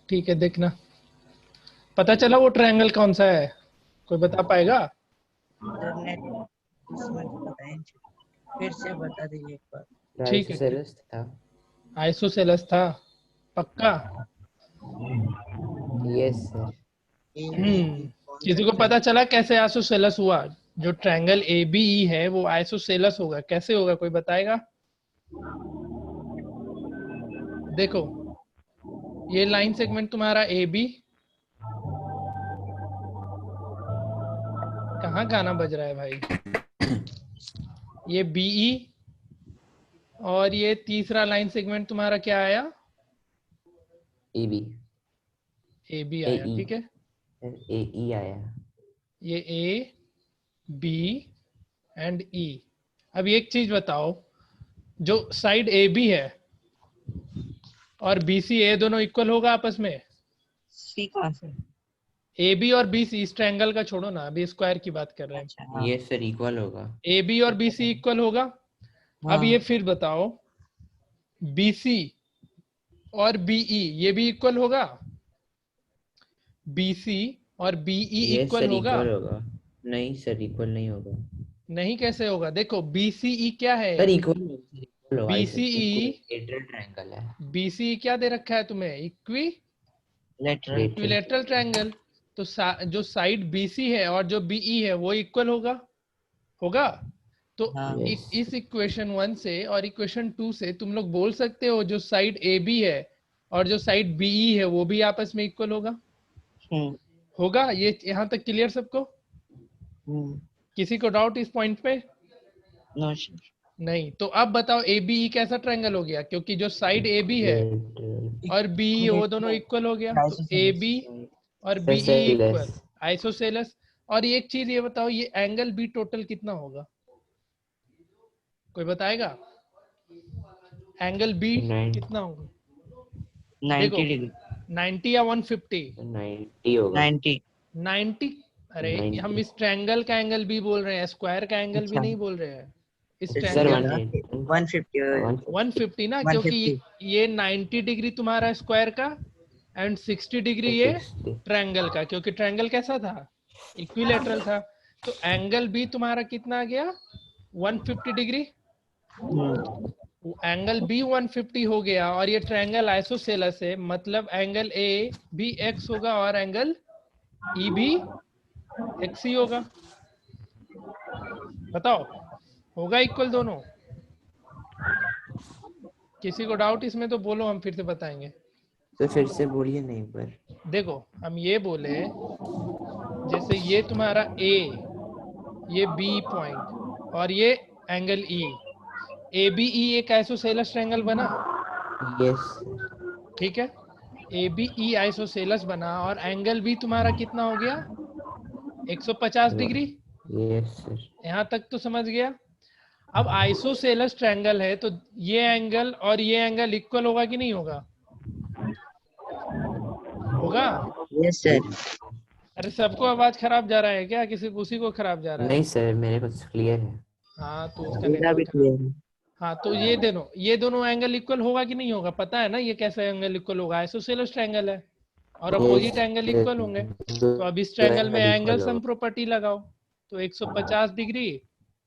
ठीक है, देखना पता चला वो ट्रायंगल कौन सा है, कोई बता पाएगा? इंटरनेट इसमें तो पता है, फिर से बता दीजिए एक बार। ठीक है, आइसोसेलेस था। आइसोसेलेस था, पक्का? Yes sir. किसी को पता चला कैसे आइसोसेलेस हुआ? जो ट्रायंगल ए बी ई है वो आइसोसेलेस होगा, कैसे होगा कोई बताएगा? देखो, ये लाइन सेगमेंट तुम्हारा ए बी, कहाँ गाना बज रहा है भाई? ये बीई, और ये तीसरा लाइन सेगमेंट तुम्हारा क्या आया? ए बी, ए बी आया, AE, ठीक है। ए ई आया। ये ए बी एंड ई। अब एक चीज बताओ, जो साइड ए बी है और बी सी ए दोनों इक्वल होगा आपस में? सी कहाँ से? ए बी और बी सी, इस ट्रायंगल का छोड़ो ना, अभी स्क्वायर की बात कर रहे हैं। अच्छा, हाँ। यस सर, इक्वल होगा। ए बी और बी सी इक्वल होगा। अब ये फिर बताओ, बी सी और बीई ये भी इक्वल होगा? बी सी और बीई यस इक्वल सर, होगा? इक्वल होगा। नहीं सर, इक्वल नहीं होगा। नहीं, कैसे होगा? देखो बीसीई क्या है? सर इक्वल होगा। बीसीई, इक्विलेटरल ट्रायंगल है। बीसीई क्या दे रखा है तुम्हें? Equilateral triangle. तो जो साइड बीसी है और जो बीई है वो इक्वल होगा, होगा? तो Yes. इस इक्वेशन 1 से और इक्वेशन 2 से तुम लोग बोल सकते हो जो साइड ए बी है और जो साइड बीई है वो भी आपस में इक्वल होगा। होगा? ये यहाँ तक क्लियर सबको? किसी को डाउट इस पॉइंट पे? नो। नहीं। तो अब बताओ ए बी ई कैसा ट्रायंगल हो गया? क्योंकि जो साइड ए बी है और बी वो दोनों इक्वल हो गया, तो ए बी और बी ई इक्वल, आइसोसेलेस। और एक चीज ये बताओ, ये एंगल बी टोटल कितना होगा? कोई बताएगा? एंगल बी कितना होगा? 90 डिग्री। 90 या 150? 90 होगा। 90। अरे 90। हम इस ट्रायंगल का एंगल भी बोल रहे हैं, स्क्वायर का एंगल भी नहीं बोल रहे हैं। इस सर ट्रायंगल 150 ना, क्योंकि ये 90 डिग्री तुम्हारा स्क्वायर का एंड 60 डिग्री ये ट्रायंगल का, क्योंकि ट्रायंगल कैसा था? इक्विलेटरल था। तो एंगल बी तुम्हारा कितना आ गया? 150 डिग्री। एंगल बी 150 हो गया और ये ट्रायंगल आइसोसेलेस है, मतलब एंगल ए भी एक्स होगा और एंगल ई भी एक्स ही होगा। बताओ, होगा इक्वल दोनों? किसी को डाउट इसमें तो बोलो, हम फिर से बताएंगे। तो फिर से बोलिए नहीं पर। देखो, हम ये बोले, जैसे ये तुम्हारा ए, ये बी पॉइंट और ये angle E, A B E एक आइसोसेलेस ट्रायंगल बना। यस। ठीक है, ए बी ई आइसोसेलेस बना और एंगल भी तुम्हारा कितना हो गया? 150 डिग्री। Yes sir. यहाँ तक तो समझ गया। अब आइसोसेलेस ट्रायंगल है तो ये एंगल और ये एंगल इक्वल होगा कि नहीं होगा? होगा? Yes sir. अरे सबको आवाज खराब जा रहा है क्या? किसी उसी को खराब जा रहा है? नहीं सर, मेरे को क्लियर है। हाँ, तो उसका नेटवर्क खराब। हाँ, तो ये दोनों एंगल इक्वल होगा कि नहीं होगा? पता है ना ये कैसा एंगल इक्वल होगा? आइसोसेलेस ट्रायंगल है और अपोजिट एंगल इक्वल होंगे। तो अब इस ट्रायंगल में एंगल सम प्रॉपर्टी लगाओ। तो 150 degree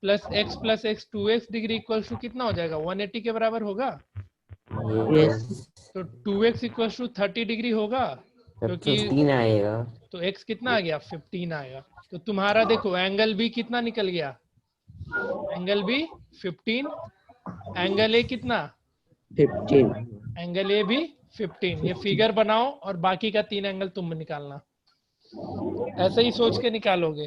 plus x 2x degree equal to कितना हो जाएगा? 180 के बराबर होगा। यस। तो 2x इक्वल टू 30 डिग्री होगा, क्योंकि 15 आएगा। तो x कितना आ गया? 15 आएगा। तो तुम्हारा देखो एंगल बी कितना निकल गया? एंगल बी 15, एंगल ए कितना? 15। एंगल ए भी 15। ये फिगर बनाओ और बाकी का 3 एंगल तुम निकालना। ऐसे ही सोच के निकालोगे,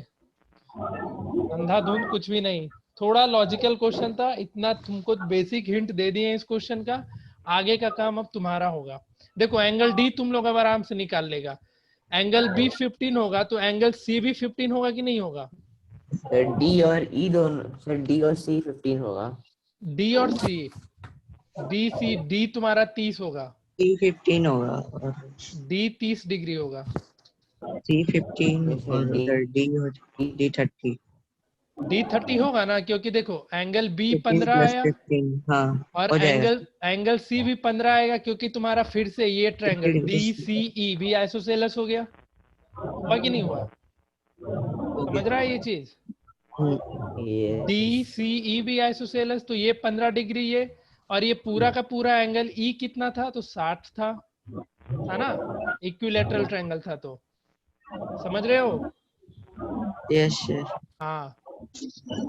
अंधाधुंध कुछ भी नहीं। थोड़ा लॉजिकल क्वेश्चन था, इतना तुमको बेसिक हिंट दे दिए इस क्वेश्चन का। आगे का काम अब तुम्हारा होगा। देखो एंगल डी तुम लोग अब आराम से निकाल लेगा। एंगल बी 15 होगा तो एंगल सी भी 15 होगा कि नहीं होगा? सर डी और ई दोनों, सर डी और सी 15 होगा। डी और सी, डी तुम्हारा 30 होगा, डी 15 होगा, डी 30 डिग्री होगा। सी 15 और डी 30। D30 होगा ना, क्योंकि देखो एंगल B 15 15 प्लस आया 15, हाँ और हो जाएगा। एंगल C भी 15 आएगा, क्योंकि तुम्हारा फिर से ये ट्रायंगल 15 डिग्री DCE भी आइसोसेलेस हो गया। हुआ कि नहीं हुआ? हो समझ रहा गया। है ये चीज? Yes. DCE भी आइसोसेलेस, तो ये 15 डिग्री ये, और ये पूरा का पूरा एंगल E कितना था? तो 60 था ना, इक्विलैटरल ट्रायंगल था। तो समझ रहे हो? Yes sir. हाँ,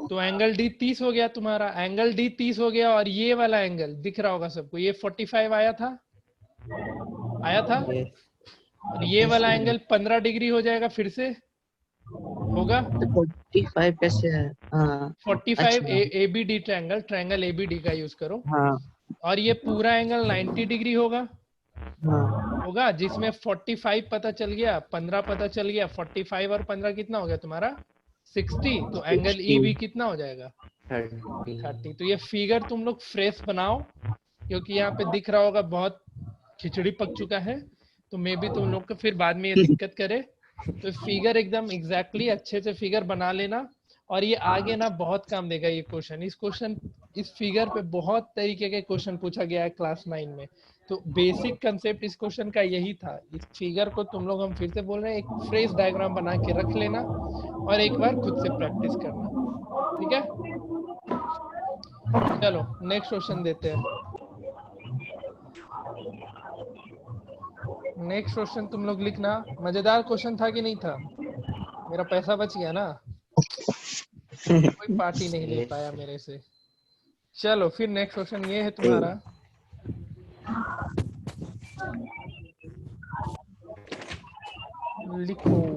तो एंगल D 30 हो गया तुम्हारा, एंगल D 30 हो गया, और ये वाला एंगल दिख रहा होगा सबको, ये 45 आया था Yes. और ये वाला एंगल 15 डिग्री हो जाएगा फिर से, होगा 45 कैसे है? हाँ 45। अच्छा। ABD ट्रायंगल ABD का यूज करो, हाँ और ये पूरा एंगल 90 डिग्री होगा, हाँ जिसमें 45 पता चल गया, 15 पता चल गया, 45 और 15 कितना हो गया तुम्हारा? 60। तो एंगल E 60। भी कितना हो जाएगा? 30. 30। तो ये फिगर तुम लोग फ्रेश बनाओ, क्योंकि यहाँ पे दिख रहा होगा बहुत खिचड़ी पक चुका है, तो मे भी तुम लोग को फिर बाद में ये दिक्कत करे। तो फिगर एकदम एग्जैक्टली अच्छे से फिगर बना लेना, और ये आगे ना बहुत काम देगा ये क्वेश्चन। इस फिगर पे बहुत तरीके के क्वेश्चन पूछा गया है क्लास 9 में। तो बेसिक कंसेप्ट इस क्वेश्चन का यही था। इस फिगर को तुम लोग, हम फिर से बोल रहे हैं, एक फ्रेश डायग्राम बना के रख लेना और एक बार खुद से प्रैक्टिस करना, ठीक है? चलो नेक्स्ट क्वेश्चन देते हैं। नेक्स्ट क्वेश्चन तुम लोग लिखना। मजेदार क्वेश्चन था कि नहीं था? मेरा पैसा बच गया ना, कोई पार्टी नहीं ले Yes. पाया मेरे से। चलो फिर नेक्स्ट क्वेश्चन ये है तुम्हारा, लिखो।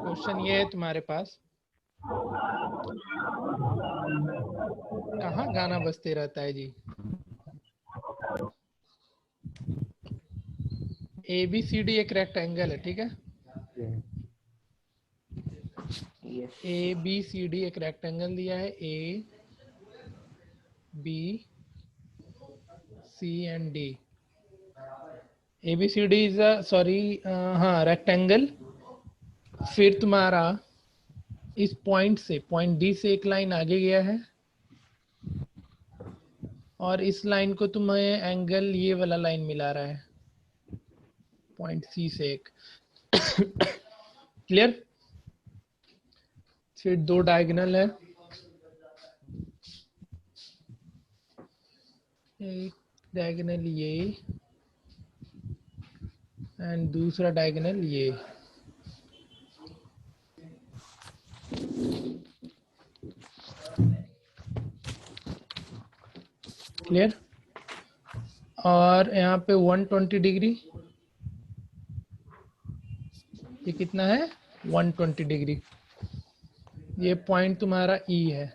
क्वेश्चन ये है तुम्हारे पास, कहाँ गाना बजते रहता है जी? ABCD एक रेक्टेंगल है, ठीक है? Yes. ABCD एक रेक्टेंगल दिया है, A B C and D। ABCD is हाँ रेक्टेंगल। फिर तुम्हारा इस पॉइंट D से एक लाइन आगे गया है, और इस लाइन को तुम्हें एंगल ये वाला लाइन मिला रहा है पॉइंट C से एक। क्लियर? फिर दो डायगोनल है, एक डायगोनल ये एंड दूसरा डायगोनल ये। क्लियर? और यहाँ पे 120 डिग्री, ये कितना है? 120 डिग्री। ये पॉइंट तुम्हारा E है।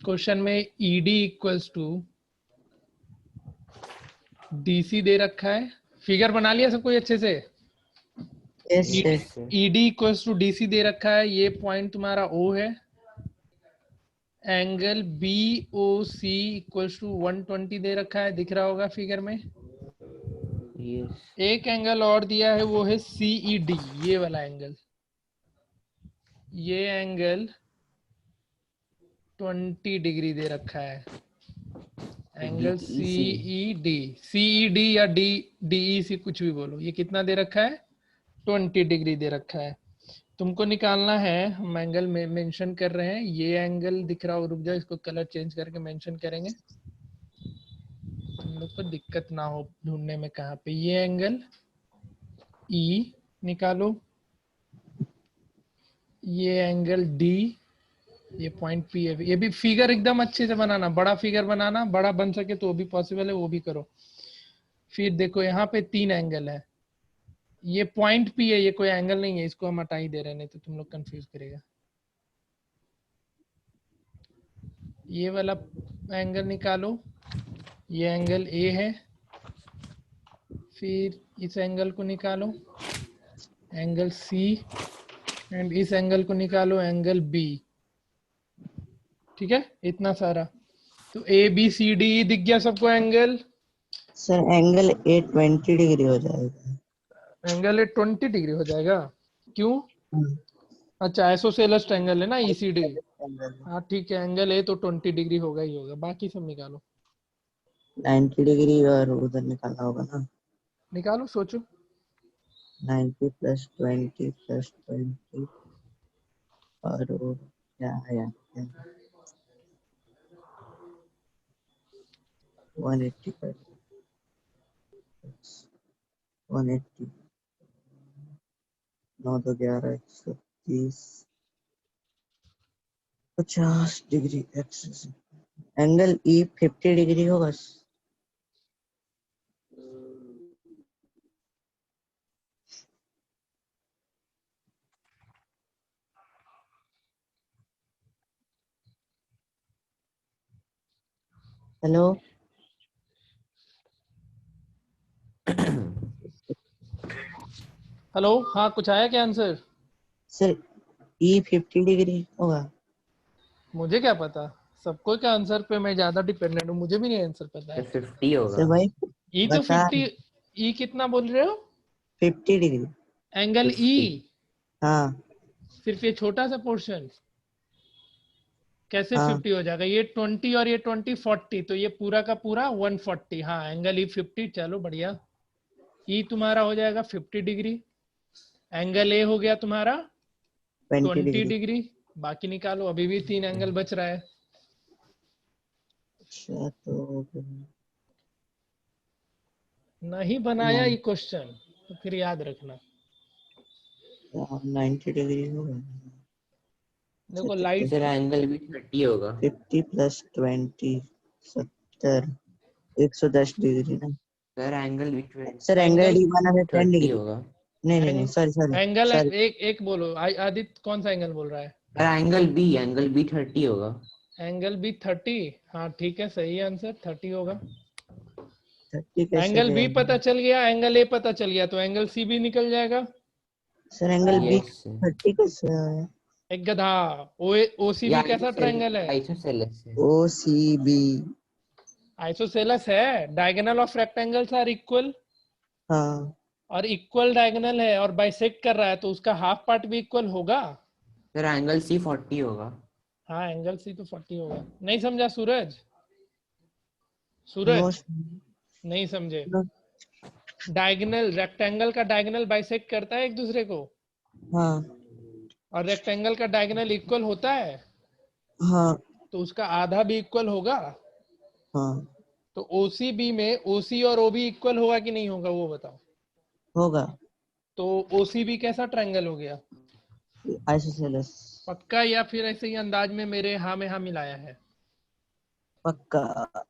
क्वेश्चन में ED इक्वल्स टू DC दे रखा है। फिगर बना लिया सब कोई अच्छे से? Yes sir. ED equals to DC दे रखा है, ये पॉइंट तुम्हारा O है। एंगल BOC इक्वल्स टू 120 दे रखा है, दिख रहा होगा फिगर में। Yes. एक एंगल और दिया है, वो है CED, ये वाला एंगल। ये एंगल 20 डिग्री दे रखा है, एंगल CED या DEC कुछ भी बोलो। ये कितना दे रखा है? 20 डिग्री दे रखा है। तुमको निकालना है, हम एंगल में मेंशन कर रहे हैं। ये एंगल दिख रहा हो, रुक जाओ, इसको कलर चेंज करके मेंशन करेंगे, तुम लोग को दिक्कत ना हो ढूंढने में कहाँ पे। ये एंगल E निकालो, ये एंगल D, ये पॉइंट P है। ये भी फिगर एकदम अच्छे से बनाना, बड़ा फिगर बनाना, बड़ा बन सके तो वो भी पॉसिबल है, वो भी करो। फिर देखो यहाँ पे 3 एंगल है, ये पॉइंट P है, ये कोई एंगल नहीं है, इसको हम हटा ही दे रहे हैं, नहीं तो तुम लोग कंफ्यूज करेगा। ये वाला एंगल निकालो, ये एंगल A है। फिर इस एंगल को निकालो, एंगल C, एंड इस एंगल को निकालो, एंगल B। ठीक है, इतना सारा। तो ए बी सी डी दिख गया सबको angle. Sir angle A 20 degree हो जाएगा। एंगल ए 20 डिग्री हो जाएगा, क्यों? अच्छा, आइसोसेलेस ट्रायंगल है ना ईसीडी। हाँ ठीक है, एंगल ए तो 20 डिग्री होगा ही होगा, बाकी सब निकालो। 90 डिग्री और उधर निकालना होगा ना। निकालो, सोचो। 90 + 20 + 20 और वो क्या आया 180 पर 180 9 2 11 130 50 degree x. Angle E 50 degree होगा। हेलो हेलो, हाँ कुछ आया क्या आंसर? सर ई 50 डिग्री होगा। मुझे क्या पता, सबको क्या आंसर पे मैं ज्यादा डिपेंडेंट हूँ, मुझे भी नहीं आंसर पता है। 50 होगा। सर भाई ई तो बता 50, ई कितना बोल रहे हो? 50 डिग्री। एंगल ई, 50 हाँ सिर्फ ये छोटा सा पोर्शन कैसे हाँ 50 हो जाएगा? ये 20 और ये 20 40, तो ये पूरा का पूरा 140। हाँ, एंगल ई 50, चलो बढ़िया। ई तुम्हारा हो जाएगा 50 डिग्री, एंगल ए हो गया तुम्हारा 20 20 डिग्री। डिग्री। बाकी निकालो, अभी भी 3 एंगल बच रहा है। अच्छा तो नहीं बनाया ये क्वेश्चन तो फिर याद रखना। 90 डिग्री होगा। देखो लाइट, सर एंगल भी 30 होगा। 50 + 20 70 110 डिग्री ना। सर एंगल भी सर एंगल डी बना है 10 30 डिग्री। होगा। नहीं सॉरी सॉरी एंगल सॉरी। एक एक बोलो, आदित्य कौन सा एंगल बोल रहा है? सर एंगल बी 30 होगा। एंगल भी 30। हाँ ठीक है, सही आंसर 30 होगा। 30 कैसे एंगल बी गया? पता चल गया, एंगल ए पता चल गया, तो एंगल सी भी निकल जाएगा। सर एंगल बी यस 30 कैसे आया? एक गधा। ओ सी ये बी कैसा ट्रायंगल है? आइसोसेलेस है। O C B. आइसोसेलेस है। Diagonal of rectangles are equal, हाँ और इक्वल डायगोनल है और बाइसेक्ट कर रहा है, तो उसका हाफ पार्ट भी इक्वल होगा। सर एंगल सी 40 होगा। हाँ, एंगल सी तो 40 होगा। नहीं समझा सूरज? नो सूरज नहीं समझे? डायगोनल, रेक्टेंगल का डायगोनल बाइसेक्ट करता है एक दूसरे को, हाँ और रेक्टेंगल का डायगोनल इक्वल होता है, हाँ तो उसका आधा भी इक्वल होगा। हाँ तो ओसीबी में ओसी और ओबी इक्वल होगा कि नहीं होगा, वो बताओ। होगा। तो ओसीबी कैसा ट्रायंगल हो गया? आइसोसेलेस। पक्का, या फिर ऐसे ही अंदाज में मेरे हाँ में हाँ मिलाया है? पक्का।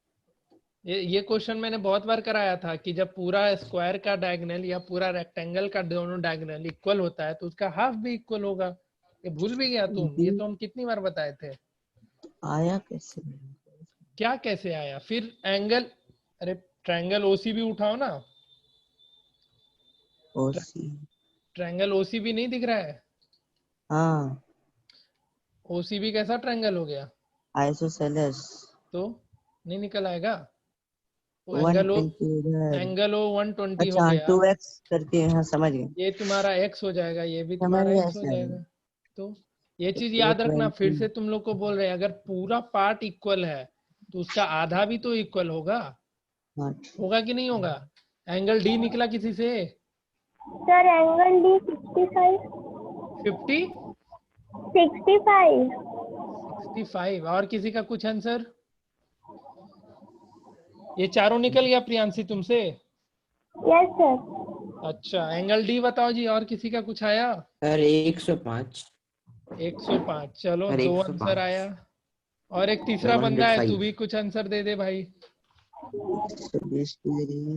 ये क्वेश्चन मैंने बहुत बार कराया था कि जब पूरा स्क्वायर का डायगोनल या पूरा रेक्टेंगल का दोनों डायगोनल इक्वल होता है, तो उसका हाफ भी इक्वल होगा। ये भूल भी गया तुम? ये तो हम कितनी बार बताए थे। आया कैसे? क्या कैसे आया फिर एंगल? अरे ट्रायंगल ओसीबी उठाओ ना। ओ सी। ट्रायंगल ओसीबी नहीं दिख रहा है? हाँ ओसीबी कैसा ट्रायंगल हो गया? आइसोसेलेस। तो नहीं निकल आएगा वो? 120 इधर। एंगल ओ 120 हो अच्छा गया। 2x करके, हाँ समझ गए। ये तुम्हारा एक्स हो जाएगा, ये भी समझ तुम्हारा गया एक्स हो सर। जाएगा। तो ये चीज तो याद रखना, फिर 20। से तुम लोग को बोल रहे हैं, अगर पूरा पार्ट इक्वल है तो उसका आधा भी तो इक्वल होगा। हाँ होगा कि नहीं होगा? एंगल डी निकला किसी से? Sir angle D 65 50 65 65। और किसी का कुछ आंसर? ये चारों निकल गया प्रियांशी तुमसे? Yes sir. अच्छा, एंगल डी बताओ जी, और किसी का कुछ आया? सर 105। 105, चलो सर 2 आंसर 105। आया। और एक सर तीसरा बंदा है, तू 105। भी कुछ आंसर दे दे भाई। 120 डिग्री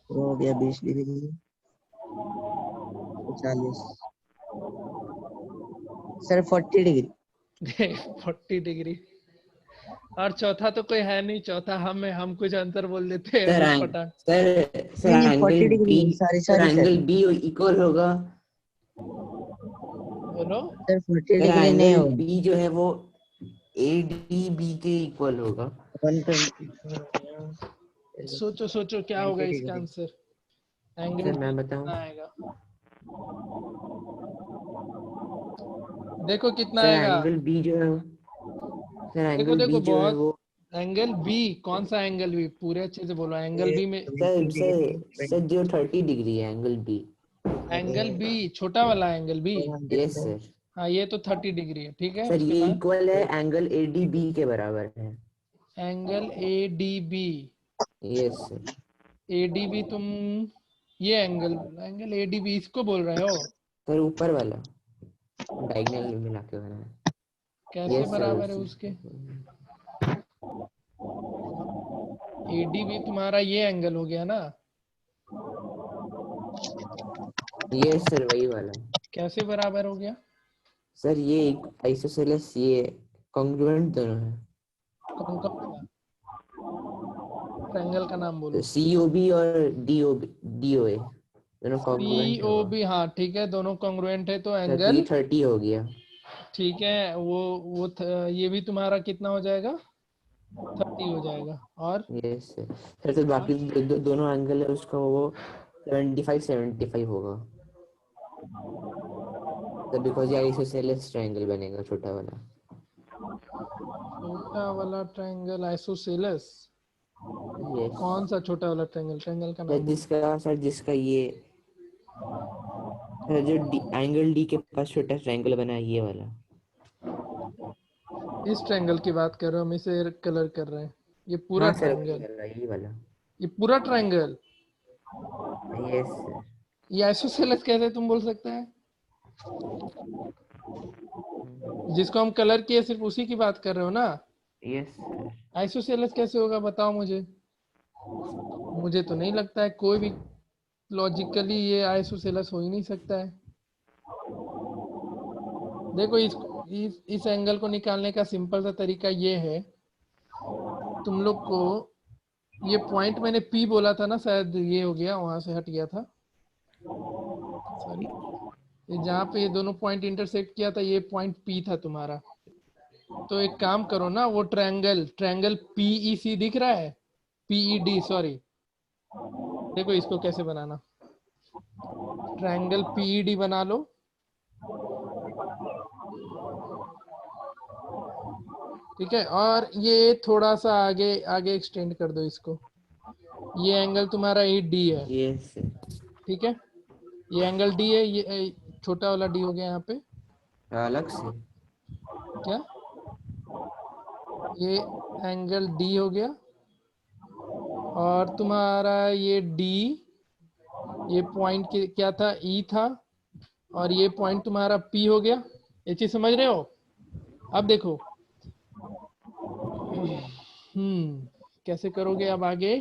हो गया। 20 डिग्री 40 सर 40 डिग्री। 40 डिग्री। और चौथा तो कोई है नहीं, चौथा हम है, हम कुछ आंसर बोल देते हैं सर उठ पटांग। सर नहीं angle 40 B. Degree. Sorry sir sorry sir. Angle B equal होगा। बोलो। सर 40 सर डिग्री नहीं एंगल होगा। बी जो है वो ADB के इक्वल होगा। 124 सोचो सोचो क्या होगा 90 इसका डिग्री। आंसर। एंगल सर मैं बताऊं? कितना आएगा? देखो कितना सर आएगा। एंगल बी जो है, सर देखो एंगल देखो बी जो है बहुत। वो, एंगल बी कौन सा एंगल बी? पूरे अच्छे से बोलो एंगल ये बी में। 20 डिग्री, सर जो 30 डिग्री है एंगल बी। एंगल बी छोटा वाला एंगल बी। Yes sir. हाँ ये तो 30 डिग्री है, ठीक है। सर उसके ये बाद इक्वल है एंगल ADB के बराबर है। Angle A D B. Yes sir. A D B तुम ये angle angle A D B इसको बोल रहे हो? सर ऊपर वाला डायगोनल मिला के बना है। कैसे यस सर। बराबर है उसके? ए डी बी तुम्हारा ये एंगल हो गया ना। यस सर वही वाला। कैसे बराबर हो गया? सर ये आइसोसेलेस, ये कॉन्ग्रुएंट दोनों है। कौन कौन सा ट्रायंगल का नाम बोलो। COB और DOA दोनों सी कॉन्ग्रुएंट है ओ वो। बी, हाँ ठीक है, दोनों कॉन्ग्रुएंट है तो सर तो ये एंगल 30 हो गया। ठीक है। ये भी तुम्हारा कितना हो जाएगा? 30 हो जाएगा। और यस सर। सर तो बाकी दोनों एंगल है उसका वो 75 होगा। सर बिकॉज ये आइसोसेलेस ट्रायंगल बनेगा छोटा वाला। छोटा वाला ट्रायंगल आइसोसेलेस। यस कौन सा छोटा वाला ट्रायंगल? ट्रायंगल का नाम बोलो। सर जिसका ये, सर जो एंगल D के पास छोटा ट्रायंगल बना है ये वाला। इस ट्रायंगल की बात कर रहे हो, हम इसे कलर कर रहे हैं। ये पूरा हाँ सर वही ट्रायंगल, वाला, यही वाला। ये पूरा ट्रायंगल, यस सर। ये आइसोसेलेस कैसे तुम बोल सकते हैं? जिसको हम कलर किए सिर्फ उसी की बात कर रहे हो ना? Yes sir. आइसोसेलेस कैसे होगा बताओ मुझे। मुझे तो नहीं लगता है कोई भी लॉजिकली ये आइसोसेलेस हो ही नहीं सकता है। देखो इस एंगल को निकालने का सिंपल सा तरीका ये है। तुम लोग को ये पॉइंट मैंने P बोला था ना, शायद ये हो गया, वहां से हट गया था। सॉरी, ये जहाँ पे ये दोनों पॉइंट इंटरसेक्ट किया था ये पॉइंट P था तुम्हारा। तो एक काम करो ना, वो ट्रायंगल PEC दिख रहा है, PED सॉरी। देखो इसको कैसे बनाना। ट्रायंगल PED बना लो। ठीक है, और ये थोड़ा सा आगे आगे एक्सटेंड कर दो इसको। ये एंगल तुम्हारा AD है, यस सर। ठीक है। ये एंगल D है, ये छोटा वाला D हो गया यहाँ पे। अलग से। क्या? ये एंगल D हो गया, और तुम्हारा ये D, ये पॉइंट क्या था? E था, और ये पॉइंट तुम्हारा P हो गया। ये चीज समझ रहे हो? अब देखो कैसे करोगे अब आगे।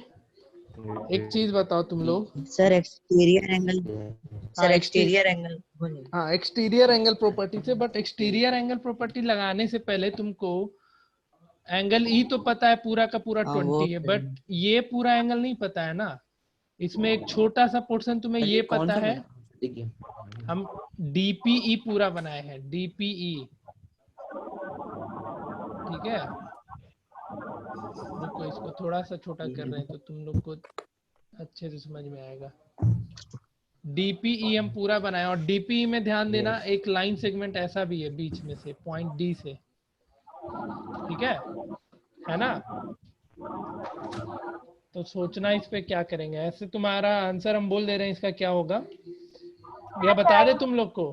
एक चीज बताओ तुम लोग। सर एक्सटीरियर एंगल, हाँ सर एक्सटीरियर एंगल बोलिए। हाँ एक्सटीरियर एंगल प्रॉपर्टी से, बट एक्सटीरियर एंगल प्रॉपर्टी लगाने से पहले तुमको एंगल E तो पता है पूरा का पूरा हाँ 20 वो है, बट ये पूरा एंगल नहीं पता है ना। इसमें एक छोटा सा पोर्शन तुम्हें ये ये कौन पता सा है। बना? देखिए हम DPE पूरा बनाए हैं, DPE, ठीक है। रुको इसको थोड़ा सा छोटा कर रहे हैं तो तुम लोग को अच्छे से समझ में आएगा। DPE हम पूरा बनाए, और DPE में ध्यान देना यस एक लाइन सेगमेंट ऐसा भी है बीच में से पॉइंट D से, ठीक है ना। तो सोचना इस पे क्या करेंगे। ऐसे तुम्हारा आंसर हम बोल दे रहे हैं, इसका क्या होगा या बता दे तुम लोग को।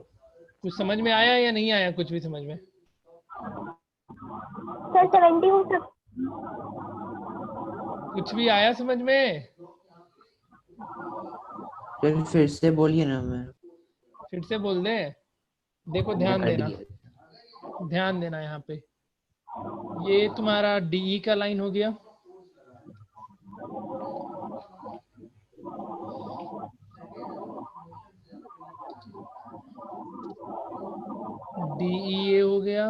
कुछ समझ में आया या नहीं आया? कुछ भी समझ में? सर 70 हो सकता। कुछ भी आया समझ में? सर फिर से बोलिए ना। मैं फिर से बोल दे। देखो ध्यान कट देना, गया। ध्यान देना यहाँ पे। ये तुम्हारा DE का लाइन हो गया, DE ये हो गया।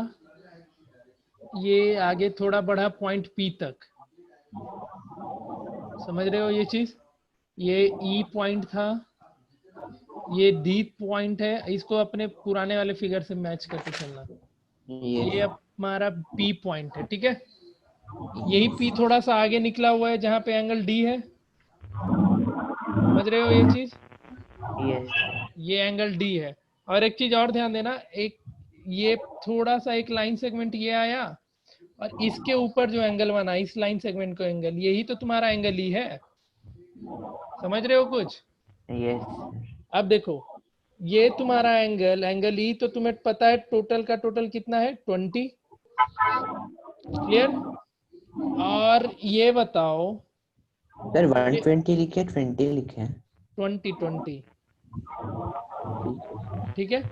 ये आगे थोड़ा बढ़ा पॉइंट P तक, समझ रहे हो ये चीज। ये E पॉइंट था, ये D पॉइंट है। इसको अपने पुराने वाले फिगर से मैच करके चलना। ये यस अब तुम्हारा P पॉइंट है, ठीक है। यही P थोड़ा सा आगे निकला हुआ है जहाँ पे एंगल D है, समझ रहे हो ये चीज? यस ये एंगल D है। और एक चीज और ध्यान देना, एक ये थोड़ा सा एक लाइन सेगमेंट ये आया, और इसके ऊपर जो एंगल बना इस लाइन सेगमेंट को एंगल, यही तो तुम्हारा एंगल E है, समझ रहे हो कुछ? यस अब देखो, ये तुम्हारा एंगल E, तो तुम्हें पता है टोटल का टोटल कितना है, 20, क्लियर? और ये बताओ, सर 120 लिखे 20 लिखे हैं। 20 ठीक है।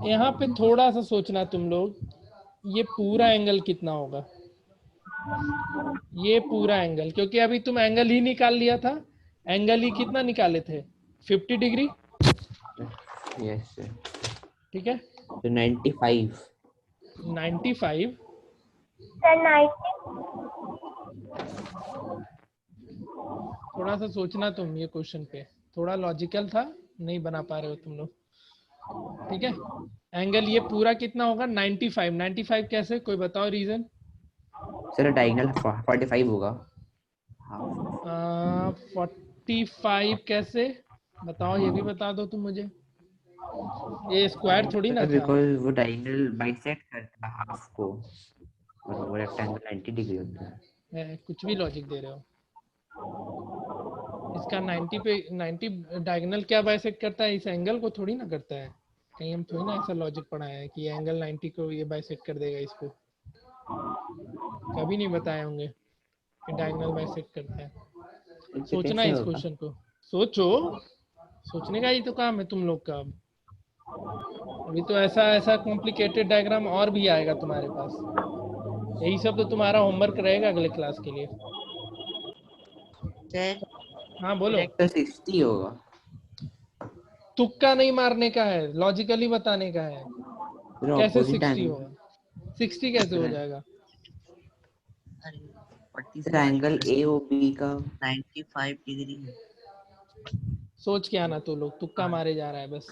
यहाँ पे थोड़ा सा सोचना तुम लोग, ये पूरा एंगल कितना होगा, ये पूरा एंगल, क्योंकि अभी तुम एंगल ही निकाल लिया था, एंगल ही कितना निकाले थे, 50 डिग्री, यस सर। ठीक है। तो 95 95, सर 90 थोड़ा सा सोचना तुम ये क्वेश्चन पे, थोड़ा लॉजिकल था, नहीं बना पा रहे हो तुम लोग, ठीक है। एंगल ये पूरा कितना होगा, 95। 95 कैसे, कोई बताओ रीजन? सर डायगोनल 45 होगा। 45 कैसे बताओ, ये भी बता दो तुम मुझे, ये स्क्वायर थोड़ी ना था। बिकॉज़ वो डायगोनल बाइसेक्ट करता है हाफ को, और वो रेक्टेंगल 90 डिग्री होता है। कुछ भी लॉजिक दे रहे हो, इसका 90 पे 90 डायगोनल क्या बाइसेक्ट करता है, इस एंगल को थोड़ी ना करता है, कहीं हम थोड़ी ना ऐसा लॉजिक पढ़ाया है कि एंगल 90 को ये बाइसेक्ट कर देगा इसको, कभी नहीं बताए होंगे कि डायगोनल बाइसेक्ट करता है। सोचना इस क्वेश्चन को, सोचो, सोचने का ही तो काम है तुम लोग का। अभी तो ऐसा ऐसा कॉम्प्लिकेटेड डायग्राम और भी आएगा तुम्हारे पास, यही सब तो तुम्हारा होमवर्क रहेगा अगले क्लास के लिए। सर हाँ बोलो। तो 60 होगा। तुक्का नहीं मारने का है, लॉजिकली बताने का है। कैसे 60 होगा, 60 कैसे हो जाएगा? एंगल AOB का 95 डिग्री है। सोच के आना, तो लोग तुक्का मारे जा रहा है बस,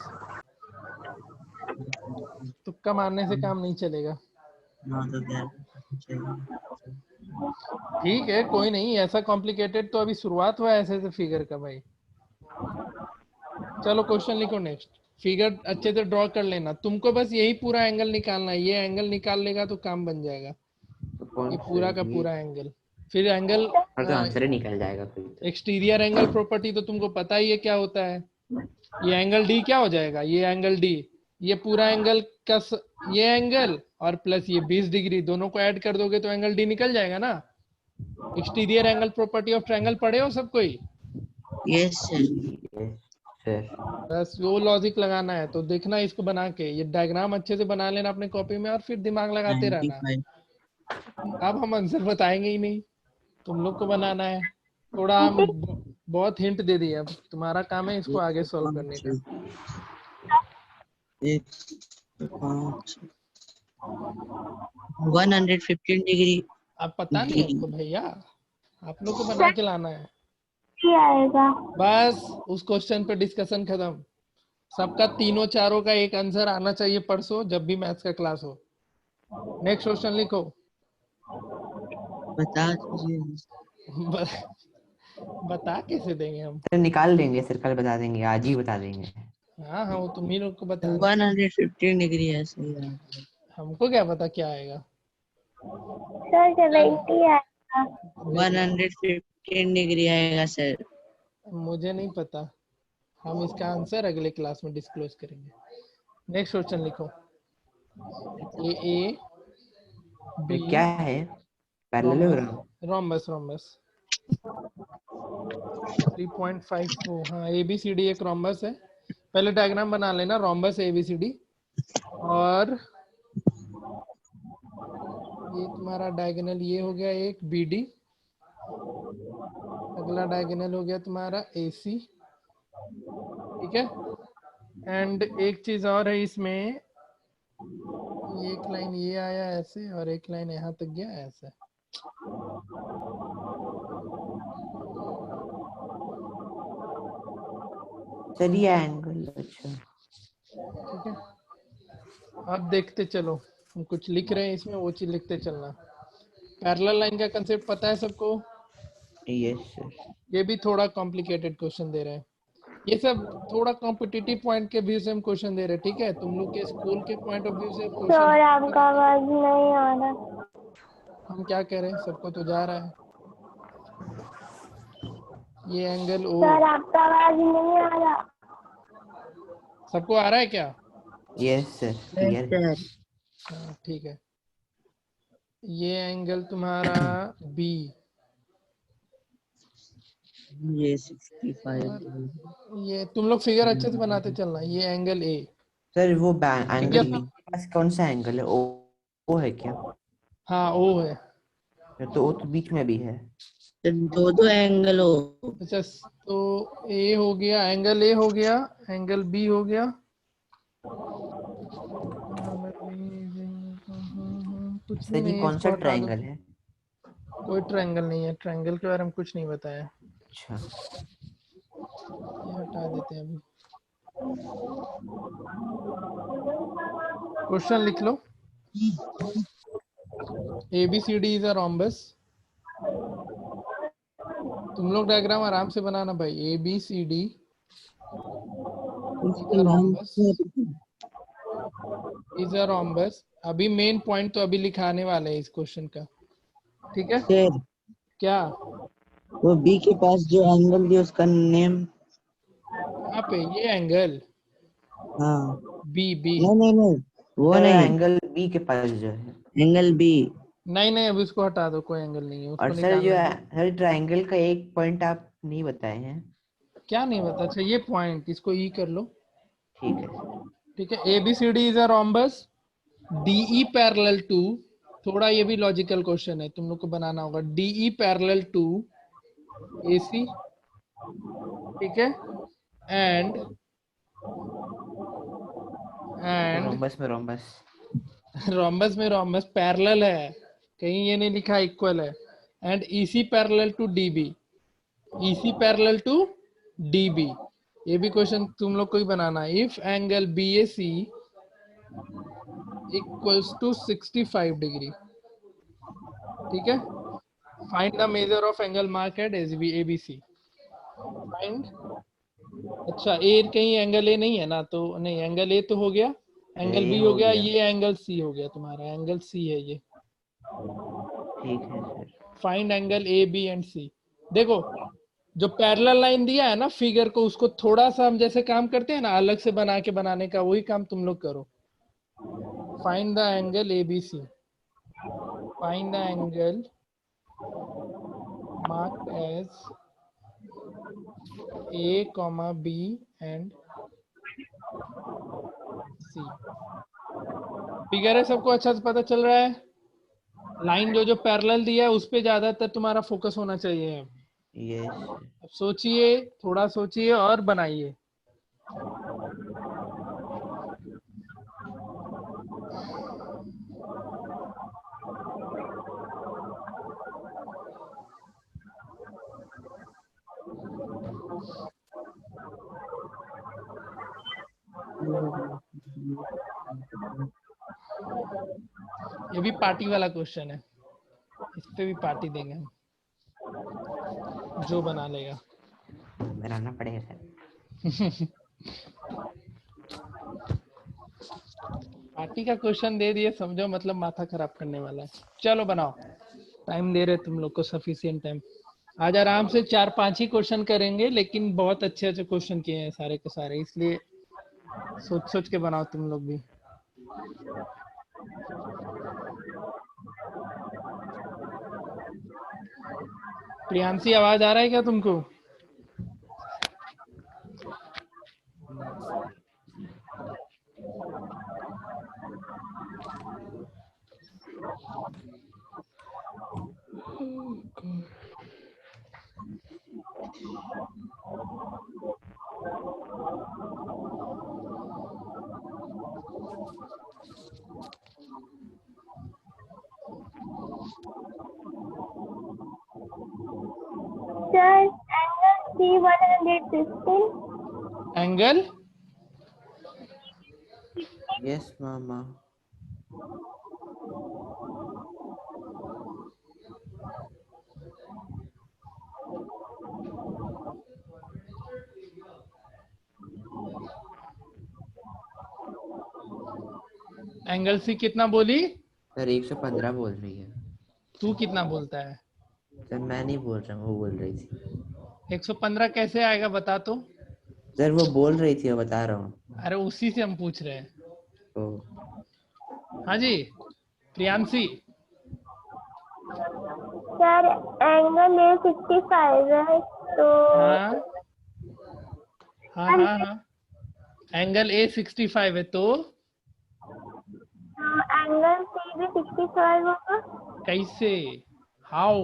तुक्का मारने से काम नहीं चलेगा। ठीक है, कोई नहीं, ऐसा कॉम्प्लिकेटेड तो अभी शुरुआत हुआ है ऐसे ऐसे फिगर का भाई। चलो क्वेश्चन लिखो नेक्स्ट, फिगर अच्छे से ड्रॉ कर लेना, तुमको बस यही पूरा एंगल निकालना है, ये एंगल निकाल लेगा तो काम बन जाएगा, ये पूरा का पूरा एंगल। फिर एंगल तो आंसर ही निकल जाएगा फिर तो। एक्सटीरियर एंगल प्रॉपर्टी तो तुमको पता ही है क्या होता है, ये एंगल डी क्या हो जाएगा, ये एंगल डी, ये पूरा एंगल का ये एंगल और प्लस ये 20 डिग्री, दोनों को ऐड कर दोगे तो एंगल डी निकल जाएगा ना। Exterior angle property of triangle पढ़े हो सब कोई? Yes sir. बस वो लॉजिक लगाना है, तो देखना इसको बना के, ये डायग्राम अच्छे से बना लेना अपने कॉपी में और फिर दिमाग लगाते रहना। 95 अब हम आंसर बताएंगे ही नहीं, तुम लोग को बनाना है, थोड़ा हम बहुत हिंट दे दिए, अब तुम्हारा काम है इसको आगे सॉल्व करने का। 115 डिग्री। अब पता नहीं हमको भैया, आप लोग को बना के लाना है आएगा। बस, उस क्वेश्चन पे डिस्कशन खत्म। सबका तीनों चारों का एक आंसर आना चाहिए परसों जब भी मैथ्स का क्लास हो। नेक्स्ट क्वेश्चन लिखो। बता दीजिए। बता कैसे देंगे हम? सर निकाल देंगे सर, कल बता देंगे, आज ही बता देंगे। हाँ हाँ, वो तुम ही लोग को बता दो। 115 डिग्री है सही है। हमको क्या पता क्या आएगा। सर 70 आएगा। 115 डिग्री आएगा सर। मुझे नहीं पता, हम इसका आंसर अगले क्लास में डिस्क्लोज करेंगे। नेक्स्ट क्वेश्चन लिखो। ए बी क्या है? Parallelogram, rhombus rhombus 3.54। हाँ ABCD एक रोम्बस है, पहले डायग्राम बना लेना, रोम्बस ABCD। और ये तुम्हारा डायगोनल ये हो गया एक BD, अगला डायगोनल हो गया तुम्हारा AC, ठीक है। एंड एक चीज और है इसमें, एक लाइन ये आया ऐसे और एक लाइन यहाँ तक गया ऐसे। चलिए एंगल, अच्छा ठीक है, अब देखते चलो। हम कुछ लिख रहे हैं इसमें, वो चीज लिखते चलना। पैरेलल लाइन का कंसेप्ट पता है सबको? Yes sir. ये भी थोड़ा कॉम्प्लिकेटेड क्वेश्चन दे रहे हैं। ये सब थोड़ा कॉम्पिटिटिव पॉइंट के व्यू से हम क्वेश्चन दे रहे हैं, ठीक है? तुम लोग के स्कूल के पॉइंट ऑफ व्यू से सर क्वेश्चन आपका आवाज नहीं आ रहा। हम क्या कह रहे हैं, सबको तो जा रहा है। ये एंगल ओ, सर आपका आवाज नहीं आ रहा। सबको आ रहा है क्या? यस सर, क्लियर है। हाँ, ठीक है। ये एंगल तुम्हारा बी, ये 65 ये तुम लोग फिगर अच्छे से बनाते चलना। ये एंगल ए, सर वो एंगल है? बी के पास कौन सा एंगल है? ओ है क्या? हाँ ओ है। तो ओ तो बीच में भी है। दो एंगल हो। अच्छा, तो ए हो गया, एंगल ए हो गया, एंगल बी हो गया। कुछ भी सर ये नहीं है, कौन सा इसको हटा दो। ट्रायंगल है? कोई ट्रायंगल नहीं है, ट्रायंगल के बारे में कुछ नहीं बताया। अच्छा, ये हटा देते हैं अभी। क्वेश्चन लिख लो। ABCD is a rhombus. तुम लोग डायग्राम आराम से बनाना भाई। ABCD is a rhombus. अभी मेन पॉइंट तो अभी लिखाने वाले हैं इस क्वेश्चन का, ठीक है? सर क्या? वो बी के पास जो एंगल दिया उसका नेम। कहाँ पे ये एंगल? हाँ बी, बी। नहीं वो सर नहीं, एंगल बी के पास जो है। Angle B. नहीं अभी उसको हटा दो, कोई एंगल नहीं है, और उसको सर जो निकालना है, है। सर ट्रायंगल का एक पॉइंट आप नहीं बताए हैं। क्या नहीं बता? अच्छा ये पॉइंट, इसको ई कर लो, ठीक है सर। ठीक है? ABCD is a rhombus, DE parallel to, थोड़ा ये भी लॉजिकल क्वेश्चन है, तुम लोग को बनाना होगा। DE पैरेलल टू AC, ठीक है? एंड रोम्बस में रोम्बस। रोम्बस में रोम्बस पैरेलल है, कहीं ये नहीं लिखा इक्वल है। And EC parallel to DB, EC parallel to DB। ये भी क्वेश्चन तुम लोग को ही बनाना है। If angle BAC equals to 65 degree, ठीक है? Find the measure of angle mark at ABC। Find, अच्छा ए कहीं एंगल ए नहीं है ना, तो नहीं, एंगल ए तो हो गया, एंगल ये बी हो हो गया, गया। ये एंगल सी हो गया, तुम्हारा एंगल सी है ये। ठीक है sir. Find angle AB and C। देखो, जो पैरेलल लाइन दिया है ना फिगर को, उसको थोड़ा सा हम जैसे काम करते हैं ना अलग से बना के बनाने का, वही काम तुम लोग करो। Find the angle ABC, find the angle marked as A, B and C। Figure है सबको अच्छा से पता चल रहा है? लाइन जो पैरेलल दिया है उस पे ज्यादातर तुम्हारा फोकस होना चाहिए। यस। अब सोचिए, थोड़ा सोचिए और बनाइए। ये भी पार्टी वाला क्वेश्चन है, इस पे भी पार्टी देंगे हम, जो बना लेगा। बनाना पड़ेगा सर। पार्टी का क्वेश्चन दे दिए, समझो मतलब माथा खराब करने वाला है। चलो बनाओ, टाइम दे रहे तुम लोग को, सफिशिएंट टाइम। आज आराम से 4-5 ही क्वेश्चन करेंगे, लेकिन बहुत अच्छे अच्छे क्वेश्चन किए हैं सारे के सारे, इसलिए सोच सोच के बनाओ तुम लोग भी। प्रियांशी आवाज आ रहा है क्या तुमको? Sir angle C 115। Angle yes मामा। एंगल सी कितना बोली? सर 115 बोल रही है। तू कितना बोलता है? सर मैं नहीं बोल रहा हूँ, वो बोल रही थी। 115 कैसे आएगा बता तो। सर वो बोल रही थी, मैं बता रहा हूँ। अरे उसी से हम पूछ रहे हैं। तो हाँ जी प्रियांशी। सर एंगल ए 65 है तो हाँ हाँ हाँ हाँ एंगल ए 65 है तो एंगल सी भी 65 होगा। कैसे? हाउ?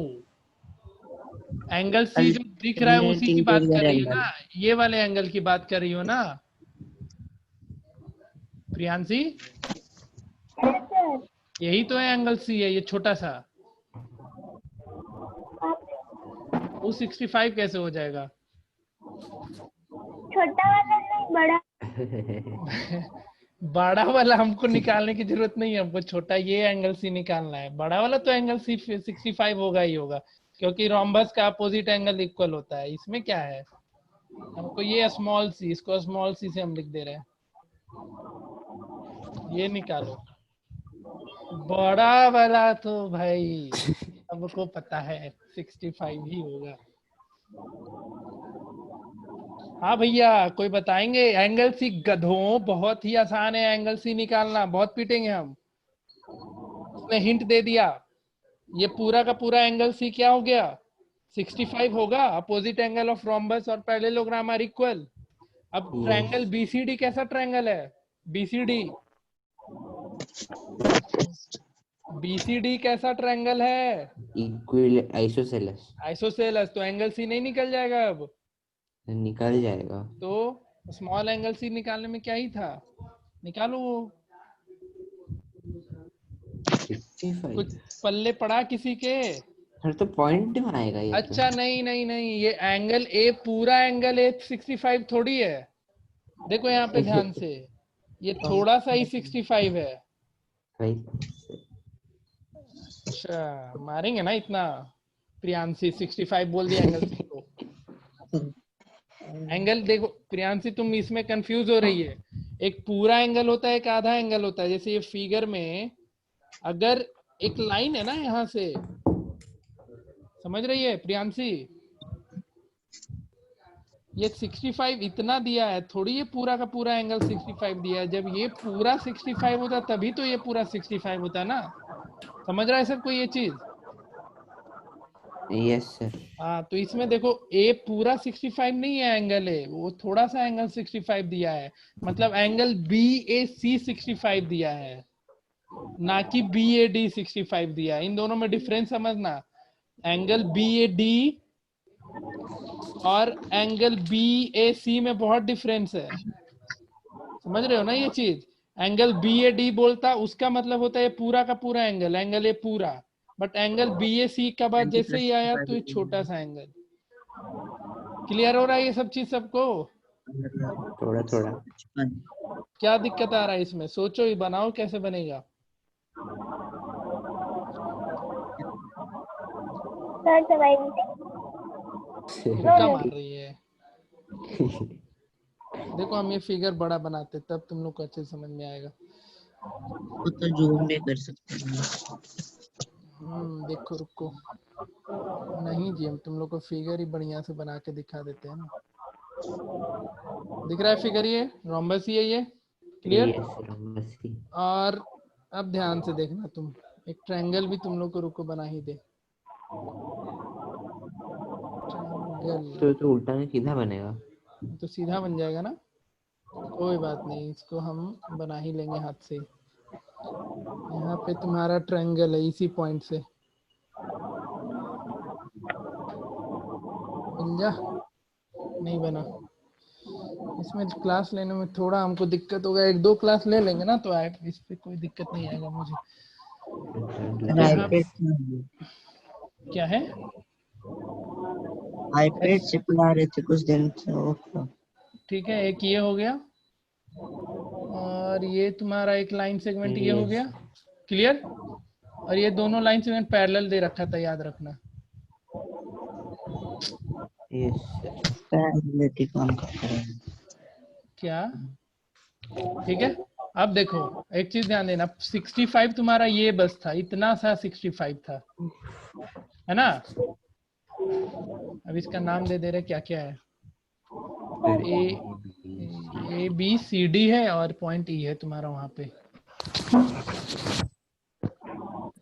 एंगल सी जो दिख रहा है उसी की बात कर रही हो ना, ये वाले एंगल की बात कर रही हो ना प्रियांशी? Yes, sir. यही तो है एंगल सी है, ये छोटा सा। वो 65 कैसे हो जाएगा? छोटा वाला नहीं, बड़ा। बड़ा वाला हमको निकालने की जरूरत नहीं है, हमको छोटा ये एंगल सी निकालना है। बड़ा वाला तो एंगल सी 65 होगा ही होगा, क्योंकि रोम्बस का अपोजिट एंगल इक्वल होता है। इसमें क्या है, हमको ये स्मॉल सी, इसको स्मॉल सी से हम लिख दे रहे हैं। ये निकालो। बड़ा वाला तो भाई सबको पता है 65 ही होगा। हाँ भैया कोई बताएंगे? एंगल सी गधों, बहुत ही आसान है एंगल सी निकालना, बहुत पीटेंगे हम। उसने हिंट दे दिया। ये पूरा का पूरा एंगल सी क्या हो गया? 65 होगा। अपोजिट एंगल ऑफ रोम्बस और पैरेललोग्राम आर इक्वल। अब ट्रायंगल बीसीडी कैसा ट्रायंगल है? बीसीडी बीसीडी कैसा ट्रायंगल है? Equal isosceles. आइसोसेलेस। तो एंगल सी नहीं निकल जाएगा अब? निकल जाएगा। तो स्मॉल एंगल सी निकालने में क्या ही था, निकालो वो। 65 कुछ पल्ले पड़ा किसी के? सर तो पॉइंट में आएगा ये। अच्छा नहीं नहीं नहीं, ये एंगल ए, पूरा एंगल ए 65 थोड़ी है। देखो यहाँ पे ध्यान से, ये थोड़ा सा ही 65 है। भाई अच्छा मारेंगे ना इतना? प्रियांशी 65 बोल दिया एंगल सी को। एंगल देखो प्रियांशी, तुम इसमें कंफ्यूज हो रही है। एक पूरा एंगल होता है, एक आधा एंगल होता है। जैसे ये फिगर में अगर एक लाइन है ना यहाँ से, समझ रही है प्रियांशी? ये 65 इतना दिया है, थोड़ी ये पूरा का पूरा एंगल 65 दिया है। जब ये पूरा 65 होता तभी तो ये पूरा 65 होता ना। समझ रहा है सर कोई ये चीज? Yes sir. हाँ तो इसमें देखो ए पूरा 65 नहीं है एंगल है, वो थोड़ा सा एंगल 65 दिया है। मतलब एंगल बी ए सी 65 दिया है, ना कि बी ए डी 65 दिया है। इन दोनों में डिफरेंस समझना। एंगल बी ए डी और एंगल बी ए सी में बहुत डिफरेंस है। समझ रहे हो ना ये चीज? एंगल बी ए डी बोलता उसका मतलब होता है पूरा का पूरा एंगल, एंगल ए पूरा। बट एंगल बी ए सी का बाद जैसे ही आया तो ये छोटा सा एंगल। क्लियर हो रहा है ये सब चीज सबको? थोड़ा थोड़ा। क्या दिक्कत आ रहा है इसमें? सोचो ही, बनाओ कैसे बनेगा। सर दवाई क्या मार रही है? देखो हम ये फिगर बड़ा बनाते तब तुम लोग को अच्छे समझ में आएगा। वो तो जूम भी कर सकते हैं। देखो रुको, नहीं जी हम तुम लोग को फिगर ही बढ़िया से बना के दिखा देते हैं ना। दिख रहा है फिगर? ये रोम्बस ही है ये। क्लियर? और अब ध्यान से देखना तुम, एक ट्रायंगल भी तुम लोग को रुको बना ही दे। ट्रायंगल तो उल्टा में सीधा बनेगा। तो सीधा बन जाएगा ना, कोई बात नहीं, इसको हम बना ही लेंगे हाथ से। यहाँ पे तुम्हारा ट्रायंगल है, इसी पॉइंट से बन जा। नहीं बना। इसमें क्लास लेने में थोड़ा हमको दिक्कत होगा, 1-2 क्लास ले लेंगे ना तो आए, इस पे कोई दिक्कत नहीं आएगा मुझे। क्या है? आईपैड से पढ़ा रहे थे कुछ दिन से। ठीक है, एक ये हो गया और ये तुम्हारा एक लाइन सेगमेंट ये हो गया। क्लियर? और ये दोनों लाइन सेगमेंट पैरेलल दे रखा था, याद रखना। क्या? ठीक है अब देखो एक चीज ध्यान देना, 65 तुम्हारा ये बस था, इतना सा 65 था, है ना। अब इसका नाम दे दे रहे क्या क्या है, ए बी सी डी है और पॉइंट ई है तुम्हारा वहां पे।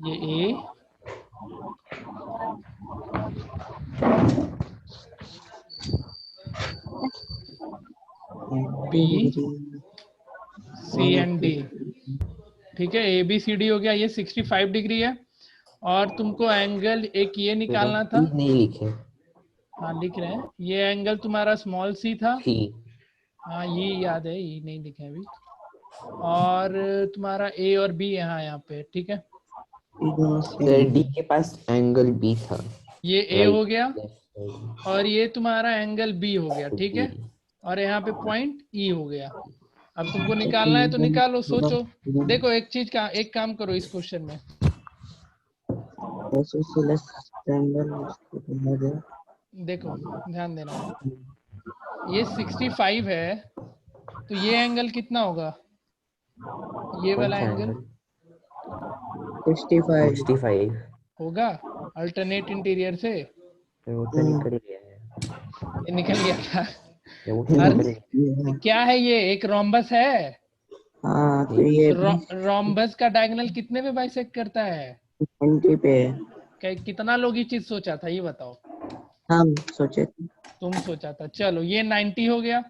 ये ए, बी, सी एंड डी, ठीक है। ए बी सी डी हो गया, ये 65 डिग्री है। और तुमको एंगल एक ये निकालना था, नहीं लिखे। हाँ लिख रहे हैं, ये एंगल तुम्हारा स्मॉल सी था, ही। हाँ ये याद है, ये नहीं लिखे अभी। और तुम्हारा ए और बी यहाँ पे, ठीक है। डी के पास एंगल बी था, ये ए हो गया और ये तुम्हारा एंगल बी हो गया, ठीक है। और यहाँ पे पॉइंट ई हो गया। अब तुमको निकालना है तो निकालो, सोचो। देखो एक चीज का, एक काम करो इस क्वेश्चन में, देखो ध्यान देना, ये 65 है तो ये एंगल कितना होगा, ये वाला एंगल 65 होगा अल्टरनेट इंटीरियर से। वो तो निकल गया है, ये निकल गया था। वो तो निकल गया। क्या है ये, एक रोम्बस है। हाँ तो ये रोम्बस का डायगोनल कितने पे बाइसेक्ट करता है, 20 पे। कितना लोग ये चीज सोचा था ये बताओ। हम सोचे थे। तुम सोचा था, चलो ये 90 हो गया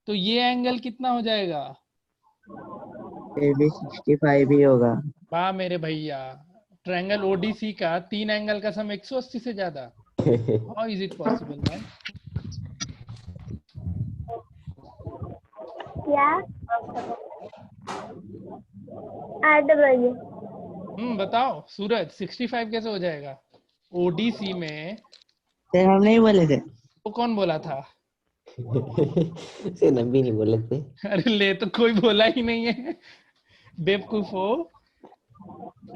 तो ये एंगल कितना हो जाएगा, ये भी 65 ही होगा। वाह मेरे भैया, ट्रायंगल ओडीसी का 3 एंगल का सम 180 से ज्यादा। How is it possible man. क्या 8 बजे। बताओ सूरज, 65 कैसे हो जाएगा ओडीसी में। सर हम नहीं बोले थे। तो कौन बोला था, से नबी नहीं बोले थे। अरे ले तो कोई बोला ही नहीं है बेवकूफो।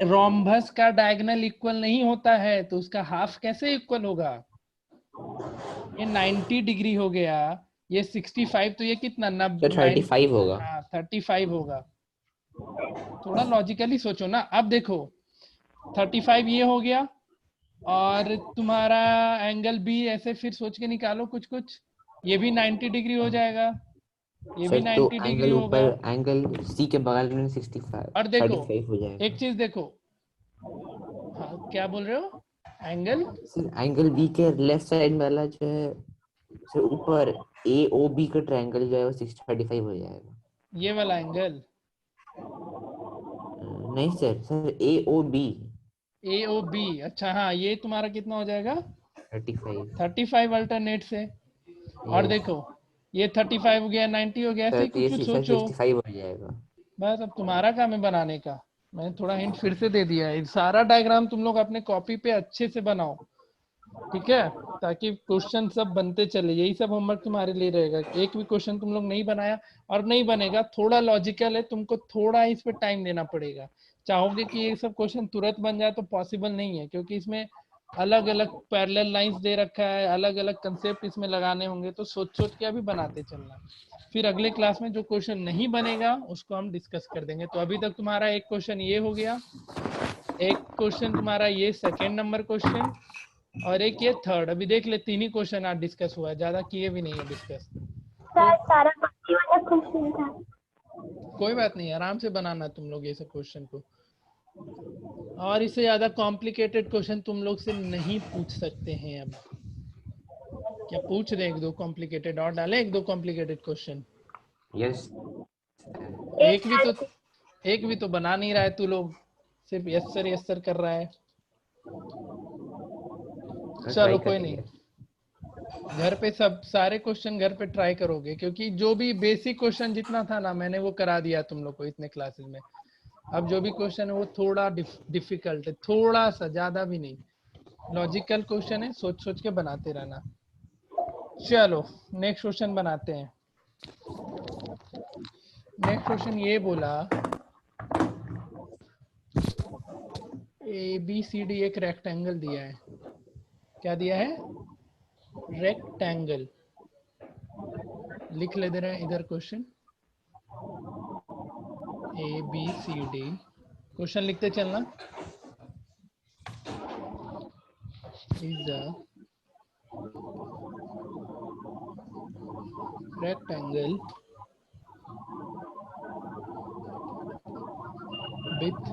रोम्बस का डायगोनल इक्वल नहीं होता है तो उसका हाफ कैसे इक्वल होगा। ये 90 डिग्री हो गया, ये 65 तो ये कितना 35 होगा। हाँ 35 होगा। थोड़ा लॉजिकली सोचो ना। अब देखो 35 ये हो गया और तुम्हारा एंगल भी ऐसे फिर सोच के निकालो कुछ कुछ, ये भी 90 डिग्री हो जाएगा, ये भी 90 डिग्री होगा। एंगल सी के बगल में 65 और देखो 35 हो जाएगा। एक चीज देखो, हाँ क्या बोल रहे हो, एंगल बी के लेफ्ट साइड वाला जो है से ऊपर ए ओ बी का ट्रायंगल जो है वो 35 हो जाएगा। ये वाला एंगल नहीं सर ए ओ बी। अच्छा हाँ, ये तुम्हारा कितना हो जाएगा 35 अल्टरनेट से। और देखो ये 35 हो गया, 90 हो गया, ऐसे ही कुछ सोचो 65 हो जाएगा। बस अब तुम्हारा काम है बनाने का। मैंने थोड़ा हिंट फिर से दे दिया है। सारा डायग्राम तुम लोग अपने कॉपी पे अच्छे से बनाओ, ठीक है, ताकि क्वेश्चन सब बनते चले। यही सब होमवर्क तुम्हारे लिए रहेगा। एक भी क्वेश्चन तुम लोग नहीं बनाया और नहीं बनेगा, थोड़ा लॉजिकल है, तुमको थोड़ा इस पे टाइम देना पड़ेगा। चाहोगे कि ये सब क्वेश्चन तुरंत बन जाए तो पॉसिबल नहीं है, क्योंकि इसमें अलग अलग पैरेलल लाइंस दे रखा है, अलग अलग कंसेप्ट इसमें लगाने होंगे, तो सोच सोच के अभी बनाते चलना। फिर अगले क्लास में जो क्वेश्चन नहीं बनेगा उसको हम डिस्कस कर देंगे। तो अभी तक तुम्हारा एक क्वेश्चन ये हो गया, एक क्वेश्चन तुम्हारा ये सेकेंड नंबर क्वेश्चन, और एक ये थर्ड। अभी देख ले 3 ही क्वेश्चन आज डिस्कस हुआ है, ज्यादा किए भी नहीं है डिस्कस। सर सारा बाकी वाला क्वेश्चन था। कोई बात नहीं, आराम से बनाना तुम लोग ये सब क्वेश्चन को। और इससे ज्यादा कॉम्प्लिकेटेड क्वेश्चन तुम लोग से नहीं पूछ सकते हैं। अब क्या पूछ रहे, 1-2 कॉम्प्लिकेटेड और डाले, 1-2 कॉम्प्लिकेटेड क्वेश्चन। यस एक भी तो बना नहीं रहा है तू लोग, सिर्फ यस सर कर रहा है। चलो कोई नहीं, घर पे सब सारे क्वेश्चन घर पे ट्राई करोगे, क्योंकि जो भी बेसिक क्वेश्चन जितना था ना मैंने वो करा दिया तुम लोग को इतने क्लासेस में। अब जो भी क्वेश्चन है वो थोड़ा डिफिकल्ट है, थोड़ा सा, ज्यादा भी नहीं। लॉजिकल क्वेश्चन है, सोच सोच के बनाते रहना। चलो नेक्स्ट क्वेश्चन बनाते हैं। नेक्स्ट क्वेश्चन ये बोला, ABCD एक रेक्टेंगल दिया है। क्या दिया है, रेक्टेंगल। लिख ले दे रहे हैं इधर क्वेश्चन। ABCD क्वेश्चन लिखते चलना। Is the rectangle with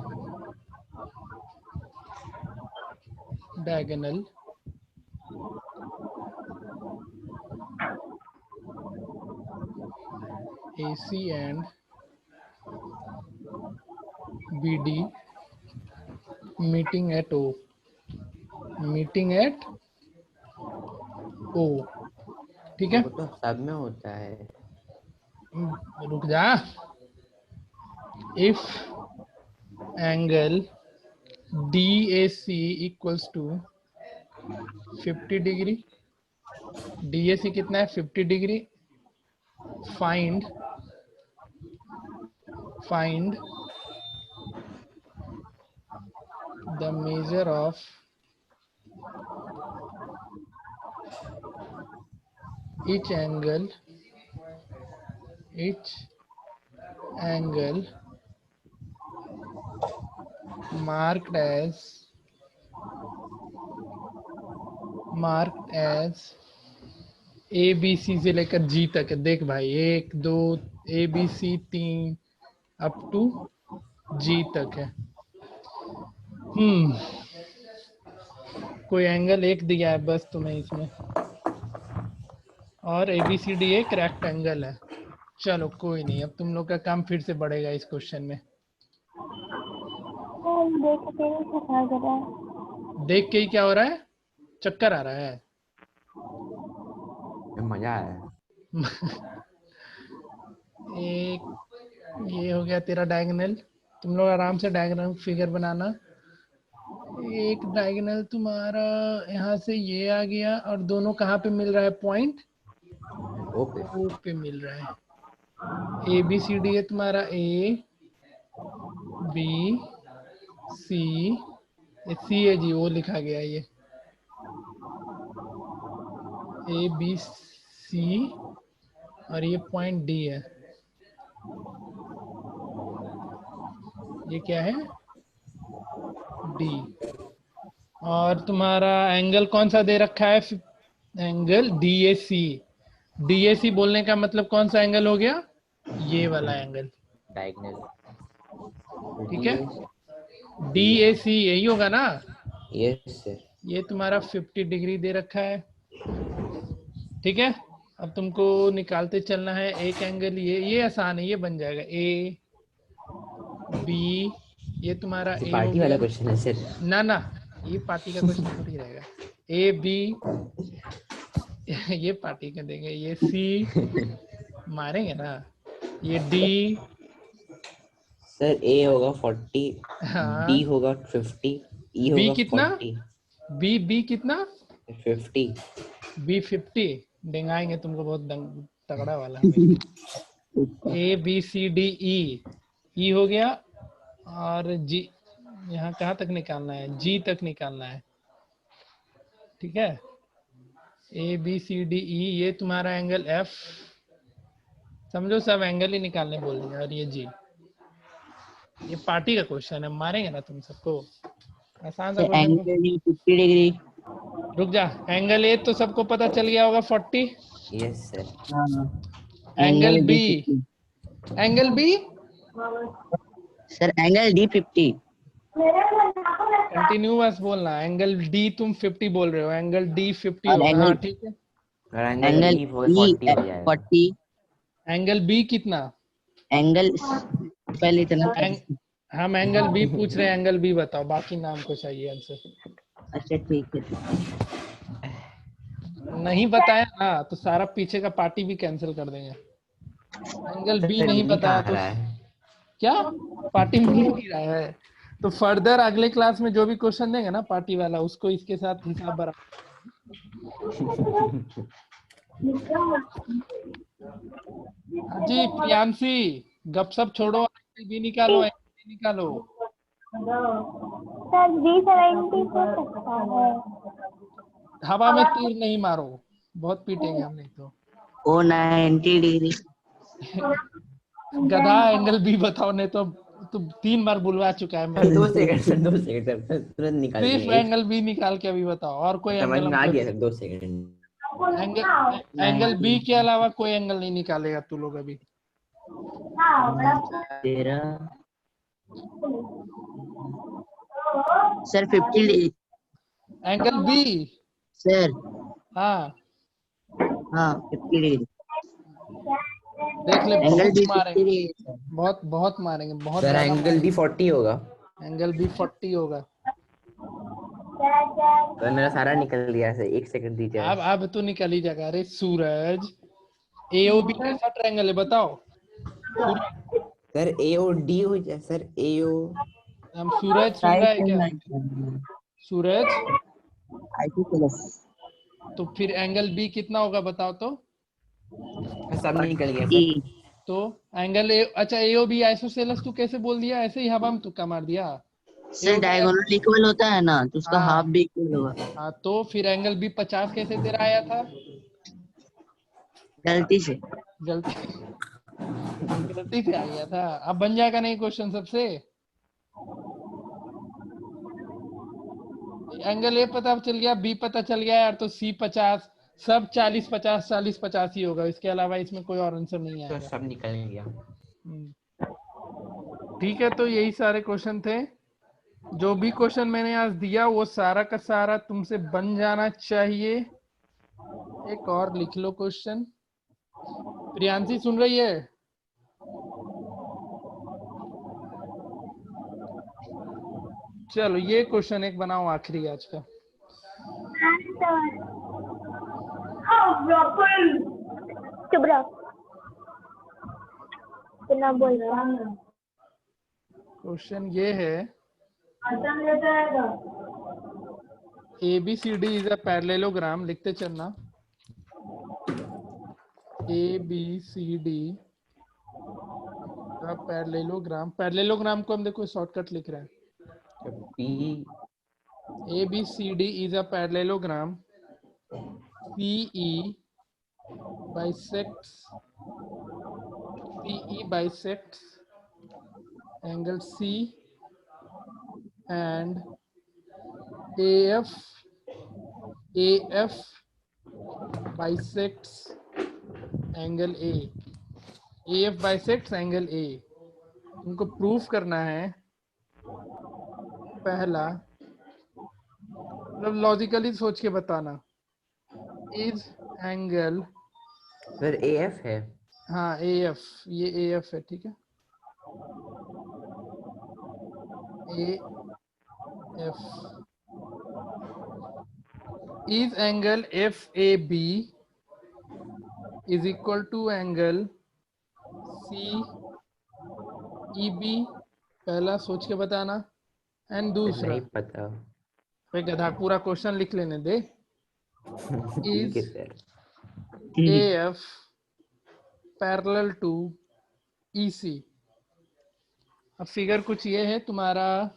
diagonal AC and BD meeting at O, meeting at O, ठीक है। वो तो सब में होता है। रुक जा। If angle DAC equals to 50 degree, DAC कितना है 50 degree, find the measure of each angle marked as A B C से लेकर G तक है। देख भाई 1 2 A B C 3 up to G तक है। कोई एंगल एक दिया है बस तुम्हें इसमें, और ABCD एक रेक्टेंगल है। चलो कोई नहीं, अब तुम लोग का काम फिर से बढ़ेगा इस क्वेश्चन में। देख के ही क्या हो रहा है, चक्कर आ रहा है। मजा आया। एक ये हो गया तेरा डायगोनल। तुम लोग आराम से डायग्राम फिगर बनाना। एक डायगोनल तुम्हारा यहाँ से ये आ गया, और दोनों कहाँ पे मिल रहा है, पॉइंट ओ पे मिल रहा है। ABCD है तुम्हारा A B C, C है जी, वो लिखा गया है ये ABC, और ये पॉइंट D है। ये क्या है, D। और तुम्हारा एंगल कौन सा दे रखा है, एंगल DAC। DAC बोलने का मतलब कौन सा एंगल हो गया, ये वाला एंगल, डायगोनल। ठीक है। DAC यही होगा ना। Yes sir. ये तुम्हारा 50 डिग्री दे रखा है, ठीक है। अब तुमको निकालते चलना है एक एंगल, ये आसान है, ये बन जाएगा A B। ये तुम्हारा A हो पार्टी गया वाला क्वेश्चन है सर। ना, ये पार्टी का क्वेश्चन थोड़ी रहेगा। A B ये पार्टी का देंगे, ये C मारेंगे ना, ये D। सर A होगा 40, हाँ। D होगा 50, E B होगा कितना, 40, B कितना, 50। B 50 डेंगाएंगे तुमको बहुत तगड़ा वाला। A B C D E हो गया, और G यहाँ कहाँ तक निकालना है, G तक निकालना है, ठीक है। A B C D E, ये तुम्हारा एंगल F, समझो सब एंगल ही निकालने बोल रहे हैं, और ये G। ये पार्टी का क्वेश्चन है, मारेंगे ना तुम सबको, आसान सा क्वेश्चन। 50 डिग्री। रुक जा, एंगल A तो सबको पता चल गया होगा 40। Yes sir. Angle B, angle B sir angle D 50। Continuous बोलना, एंगल D तुम 50 बोल रहे हो, एंगल D 50 और होगा, एंगल हाँ ठीक है। एंगल E 40 हो जाएगा। 40। एंगल B कितना, एंगल पहले इतना। हम एंगल B पूछ रहे हैं, एंगल B बताओ, बाकी नाम को चाहिए आंसर। अच्छा ठीक है। नहीं बताया ना तो सारा पीछे का पार्टी भी कैंसिल कर देंगे। एंगल B नहीं बताया तो क्या पार्टी मिल नहीं रहा है। तो फर्दर अगले क्लास में जो भी क्वेश्चन देंगे ना पार्टी वाला, उसको इसके साथ हिसाब बराबर। जी प्रियांशी, गपशप छोड़ो, एंगल B निकालो, एंगल B निकालो। सर B70 हो सकता है। हवा में तीर नहीं मारो, बहुत पीटेंगे हम नहीं तो। ओ 90 डिग्री। गधा एंगल बी बताओ, नहीं तो तुम 3 बार बुलवा चुका है सर मेरे। 2 सेकंड सर, 2 सेकंड सर, मैं तुरंत निकाल सिर्फ दूंगा। एंगल बी निकाल के अभी बताओ, और कोई समझ एंगल में आ हमको गया सर, 2 सेकंड। एंगल बी के अलावा कोई एंगल नहीं निकालेगा तू लोग अभी। 13 सर 50 एंगल बी, सर। हाँ हाँ 50 डिग्री। देख ले, एंगल बहुत भी 50 मारेंगे, डिग्री सर। बहुत बहुत मारेंगे, बहुत सर ज्यादा एंगल मारेंगे। भी 40 होगा। एंगल बी 40 होगा। सर मेरा सारा निकल गया सर, 1 सेकंड दीजिए। अब तो निकल ही जाएगा। अरे सूरज, एओबी कैसा ट्रायंगल है बताओ। सर AOD हो जाए सर, AO। हम सूरज सुन रहा है क्या? सूरज, आइसोसेलेस। तो फिर एंगल बी कितना होगा बताओ तो। सब निकल गया सर। ई। तो एंगल ए, अच्छा एओबी आइसोसेलेस तू कैसे बोल दिया? ऐसे ही हवा में तुक्का मार दिया। सर डायगोनल इक्वल होता है ना, तो उसका हाफ हाँ भी इक्वल होगा। हाँ, तो फिर एंगल बी 50 कैसे तेरा आया था? गलती से। गलती गलती से आ गया था। अब बन जाएगा नहीं क्वेश्चन सबसे। एंगल ए पता चल गया, बी पता चल गया यार, तो सी 50, सब 40-50 40-50 ही होगा। इसके अलावा इसमें कोई और आंसर नहीं तो आएगा। सब निकल गया। ठीक है, तो यही सारे क्वेश्चन थे। जो भी क्वेश्चन मैंने आज दिया वो सारा का सारा तुमसे बन जाना चाहिए। एक और लिख लो क्वेश्चन। प्रियांशी सुन रही है? चलो ये क्वेश्चन एक बनाओ आखिरी आज का। चुप रहो, कितना बोल रहा हूँ। क्वेश्चन ये है, ABCD इज अ पैरेललोग्राम, लिखते चलना। ABCD पैरेललोग्राम, पैरेललोग्राम को हम देखो शॉर्टकट लिख रहे हैं। P ABCD is a parallelogram. CE bisects angle C, and AF bisects angle A. AF bisects angle A. उनको प्रूफ करना है। पहला मतलब लॉजिकली सोच के बताना। इज एंगल, सर AF है। हाँ AF, ये AF है, ठीक है। AF is angle FAB is equal to angle CEB। पहला सोच के बताना। एंड दूसरा, नहीं पता। भाई गधा पूरा क्वेश्चन लिख लेने दे। ठीक है sir. AF parallel to EC। अब फिगर कुछ ये है तुम्हारा,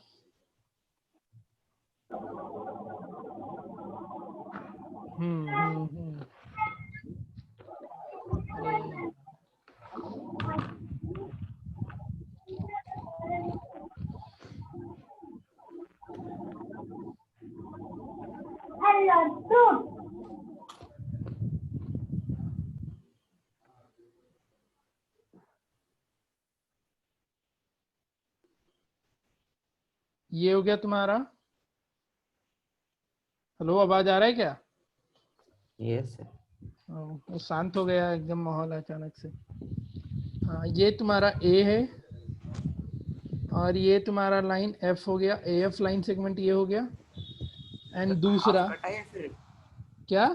अरे ये हो गया तुम्हारा। हेलो, आवाज आ रहा है क्या? Yes sir. वो शांत हो गया एकदम माहौल अचानक से। हाँ, ये तुम्हारा A है, और ये तुम्हारा लाइन F हो गया। AF लाइन सेगमेंट ये हो गया। एंड दूसरा क्या?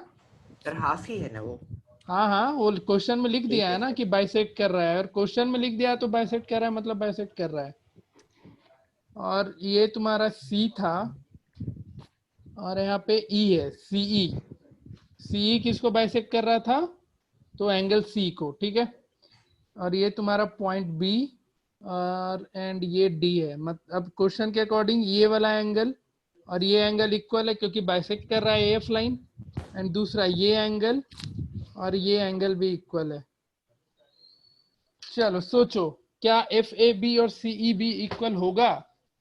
सर हाफ ही है ना वो। हाँ हाँ, वो क्वेश्चन में लिख दिया है ना कि बाइसेक्ट कर रहा है, और क्वेश्चन में लिख दिया तो बाइसेक्ट कर रहा है, मतलब बाइसेक्ट कर रहा है। और ये तुम्हारा C था, और यहाँ पे E है, CE किसको बाइसेक्ट कर रहा था? तो एंगल C को, ठीक है। और ये तुम्हारा पॉइंट B, और एंड ये D है। अब क्वेश्चन के अकॉर्डिंग ये वाला एंगल और ये एंगल इक्वल है, क्योंकि बाइसेक्ट कर रहा है AF लाइन। एंड दूसरा ये एंगल और ये एंगल भी इक्वल है। चलो सोचो, क्या एफ ए बी और सी ई बी इक्वल होगा?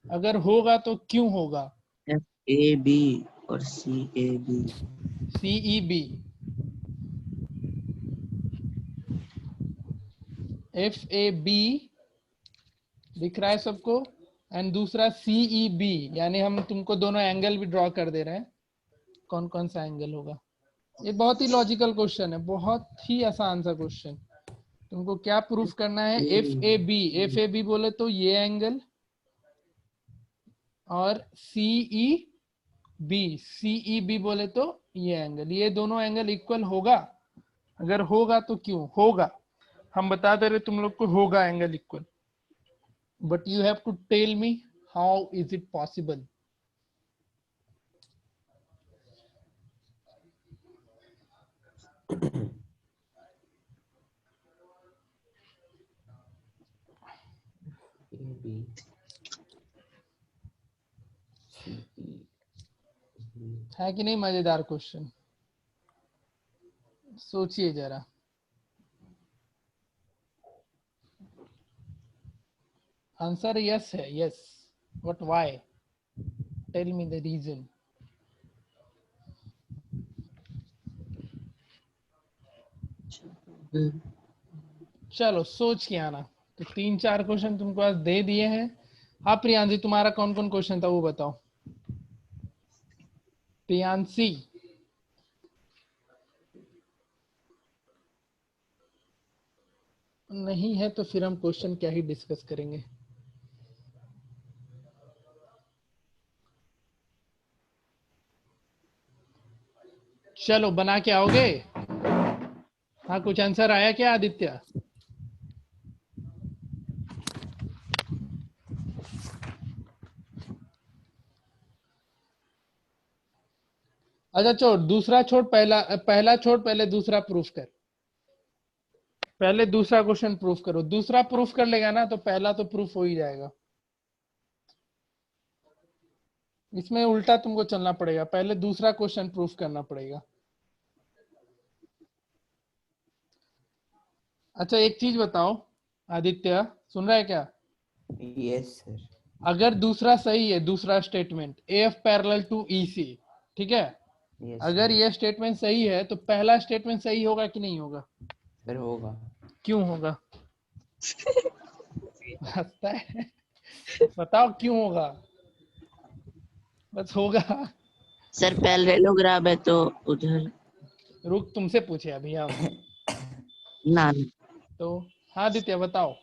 अगर होगा तो क्यों होगा? FAB और CAB। C E B, F A B दिख रहा है सबको, एंड दूसरा सी ई बी, यानी हम तुमको दोनों एंगल भी ड्रॉ कर दे रहे हैं, कौन कौन सा एंगल होगा। ये बहुत ही लॉजिकल क्वेश्चन है, बहुत ही आसान सा क्वेश्चन। तुमको क्या प्रूफ करना है? F A B, F A B बोले तो ये एंगल, और सीई बी बोले तो ये एंगल, ये दोनों एंगल इक्वल होगा? अगर होगा तो क्यों होगा? हम बता दे रहे तुम लोग को होगा angle equal, but you have to tell me how is it possible. है कि नहीं मजेदार क्वेश्चन? सोचिए जरा। आंसर यस है, yes, but why? Tell me the reason. चलो सोच के आना। तो 3-4 क्वेश्चन तुमको आज दे दिए हैं। हाँ प्रियांशी, तुम्हारा कौन कौन क्वेश्चन था वो बताओ। प्रियांशी, नहीं है तो फिर हम क्वेश्चन क्या ही डिस्कस करेंगे। चलो बना के आओगे? हाँ, कुछ आंसर आया क्या आदित्य? अच्छा छोड़, दूसरा छोड़, पहला छोड़, पहले दूसरा प्रूफ कर। पहले दूसरा क्वेश्चन प्रूफ करो। दूसरा प्रूफ कर लेगा ना तो पहला तो प्रूफ हो ही जाएगा। इसमें उल्टा तुमको चलना पड़ेगा, पहले दूसरा क्वेश्चन प्रूफ करना पड़ेगा। अच्छा एक चीज बताओ आदित्य, सुन रहा है क्या? Yes sir. अगर दूसरा सही है, दूसरा statement AF parallel to EC, ठीक है? यस अगर ये स्टेटमेंट सही है तो पहला स्टेटमेंट सही होगा कि नहीं होगा? सर होगा। क्यों होगा? हंसता है। बताओ क्यों होगा? बस होगा। सर पैरेललोग्राम है तो उधर रुक, तुमसे पूछे अभी हम। ना। तो हाँ आदित्य बताओ।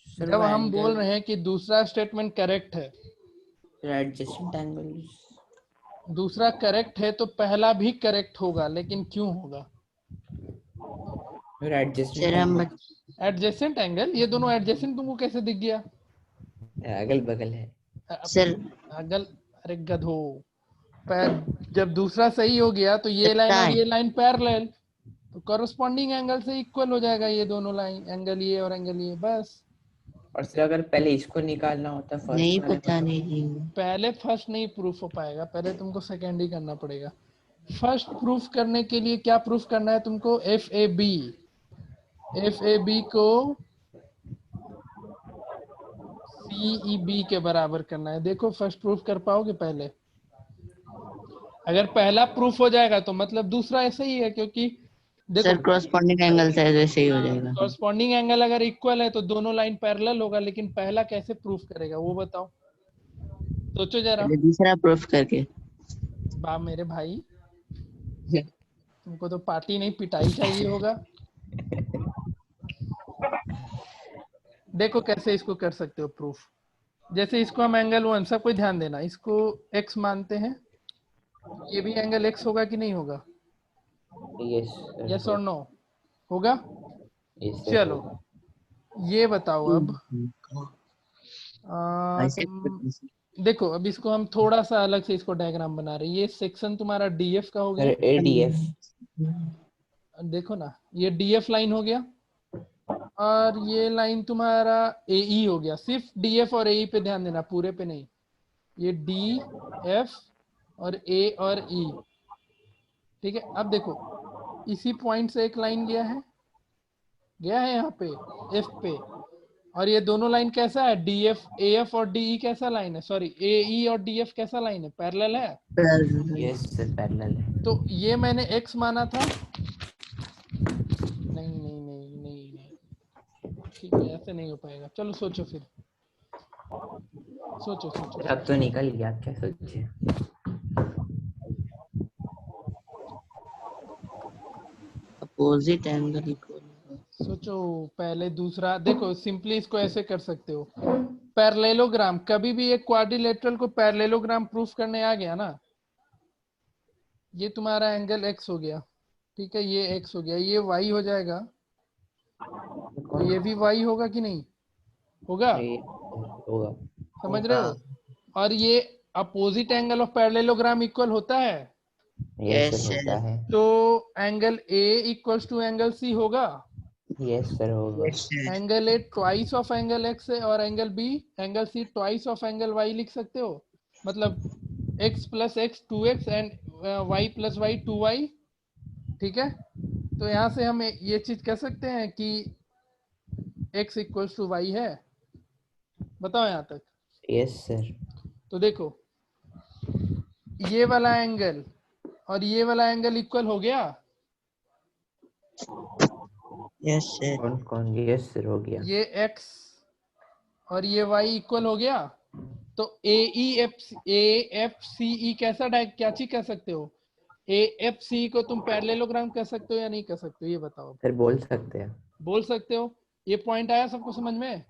सर जब वो हम बोल एंगल, रहे हैं कि दूसरा स्टेटमेंट करेक्ट है, एडजेसेंट एंगल। दूसरा करेक्ट है तो पहला भी करेक्ट होगा, लेकिन क्यों होगा? सर एडजेसेंट सर हम एंगल, एडजेसेंट एंगल, ये दोनों एडजेसेंट तुमको कैसे दिख गया? अगल बगल है। सर अगल, अरे गधो, जब दूसरा सही हो गया तो ये लाइन और टाइम ये लाइन पैरेलल, तो कॉरस्पॉन्डिंग एंगल से इक्वल हो जाएगा ये दोनों लाइन, एंगल ये और एंगल ये, बस। और सर अगर पहले इसको निकालना होता फर्स्ट नहीं वाले पता को, नहीं जी। पहले फर्स्ट नहीं प्रूफ हो पाएगा, पहले तुमको सेकेंड ही करना पड़ेगा। फर्स्ट प्रूफ करने के लिए क्या प्रूफ करना है तुमको? FAB, FAB को CEB के बराबर करना है। देखो फर्स्ट प्रूफ कर पाओगे पहले? अगर पहला प्रूफ हो जाएगा तो मतलब दूसरा ऐसा ही है, क्योंकि देखो सर कॉरस्पॉन्डिंग एंगल से वैसे ही हो जाएगा। कॉरस्पॉन्डिंग एंगल अगर इक्वल है तो दोनों लाइन पैरेलल होगा, लेकिन पहला कैसे प्रूफ करेगा वो बताओ, सोचो जरा। पहले दूसरा प्रूफ करके। बा मेरे भाई, तुमको तो पार्टी नहीं पिटाई चाहिए होगा। देखो कैसे इसको कर सकते हो प्रूफ। जैसे इसको हम एंगल 1, सब कोई ध्यान देना, इसको x मानते हैं, ये भी एंगल x होगा कि नहीं होगा? यस यस और नो? होगा। यस सर चलो होगा। ये बताओ अब, ऐसे देखो अब इसको हम थोड़ा सा अलग से इसको डायग्राम बना रहे हैं। ये सेक्शन तुम्हारा DF का हो सर गया, ADF। देखो ना, ये DF लाइन हो गया, और ये लाइन तुम्हारा AE हो गया। सिर्फ DF और AE पे ध्यान देना, पूरे पे नहीं। ये DF और A और E, ठीक है? अब देखो इसी पॉइंट से एक लाइन गया है, गया है यहाँ पे एफ पे, और ये दोनों लाइन कैसा है, डी एफ, ए एफ और डी ई कैसा लाइन है, सॉरी ए ई और डी एफ कैसा लाइन है, पैरेलल है। यस सर पैरेलल है। तो ये मैंने एक्स माना था, नहीं नहीं नहीं नहीं नहीं, ठीक है ऐसे नहीं हो पाएगा। चलो सोचो फिर, सोचो सोचो अब तो निकल गया, क्या सोचे। Opposite angle equal. सोचो। पहले दूसरा देखो, सिंपली इसको ऐसे कर सकते हो, पैरेललोग्राम, कभी भी एक क्वाड्रिलेटरल को पैरेललोग्राम प्रूफ करने आ गया ना, ये तुम्हारा एंगल एक्स हो गया, ठीक है, ये एक्स हो गया, ये वाई हो जाएगा, तो ये भी वाई होगा कि नहीं होगा, होगा। समझ रहे हो। और ये opposite angle of parallelogram equal होता है, यस सर होता है। तो angle A equals to angle C होगा, यस सर होगा। Angle A twice of angle x है, और angle B, angle C twice of angle y लिख सकते हो, मतलब x plus x 2x and y plus y 2y, ठीक है। तो यहाँ से हम ये चीज कह सकते हैं कि x इक्वल्स टू वाई है, बताओ यहाँ तक। Yes sir. तो देखो ये वाला एंगल और ये वाला एंगल इक्वल हो गया, यस सर। कौन कौन, यस सर हो गया। ये x और ये y इक्वल हो गया, तो AFCE कैसा क्या चीज कह सकते हो, AFCE को तुम पैरेललोग्राम कह सकते हो या नहीं कह सकते हो, ये बताओ। सर बोल सकते हैं। बोल सकते हो। ये पॉइंट आया सबको समझ में,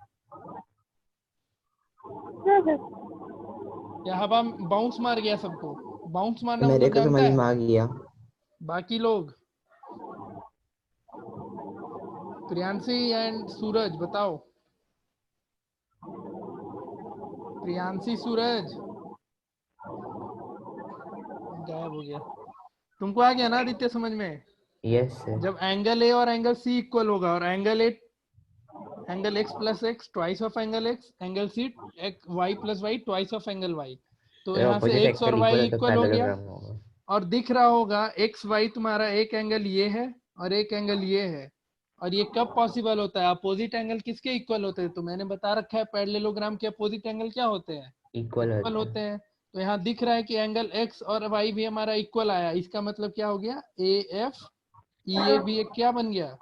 या हवा बाउंस मार गया सबको, बाउंस मारना मेरे मतलब को समझ जानता में है आ गया। बाकी लोग, प्रियांशी एंड सूरज बताओ, प्रियांशी सूरज गायब हो गया, तुमको आ गया ना आदित्य समझ में। Yes sir. जब एंगल ए और एंगल सी इक्वल होगा, और angle A angle x plus x twice of angle x, angle C y plus y twice of angle y, तो यहाँ से एक्स और वाई इक्वल हो गया, और दिख रहा होगा एक्स वाई तुम्हारा, एक एंगल ये है और एक एंगल ये है, और ये कब पॉसिबल होता है, अपोजिट एंगल किसके इक्वल होते हैं, तो मैंने बता रखा है पैरेललोग्राम के अपोजिट एंगल क्या होते हैं, इक्वल होते हैं। तो यहाँ दिख रहा है कि एंगल एक्स और वाई भी हमारा इक्वल आया, इसका मतलब क्या हो गया, ए एफ ई ए भी एक क्या बन गया,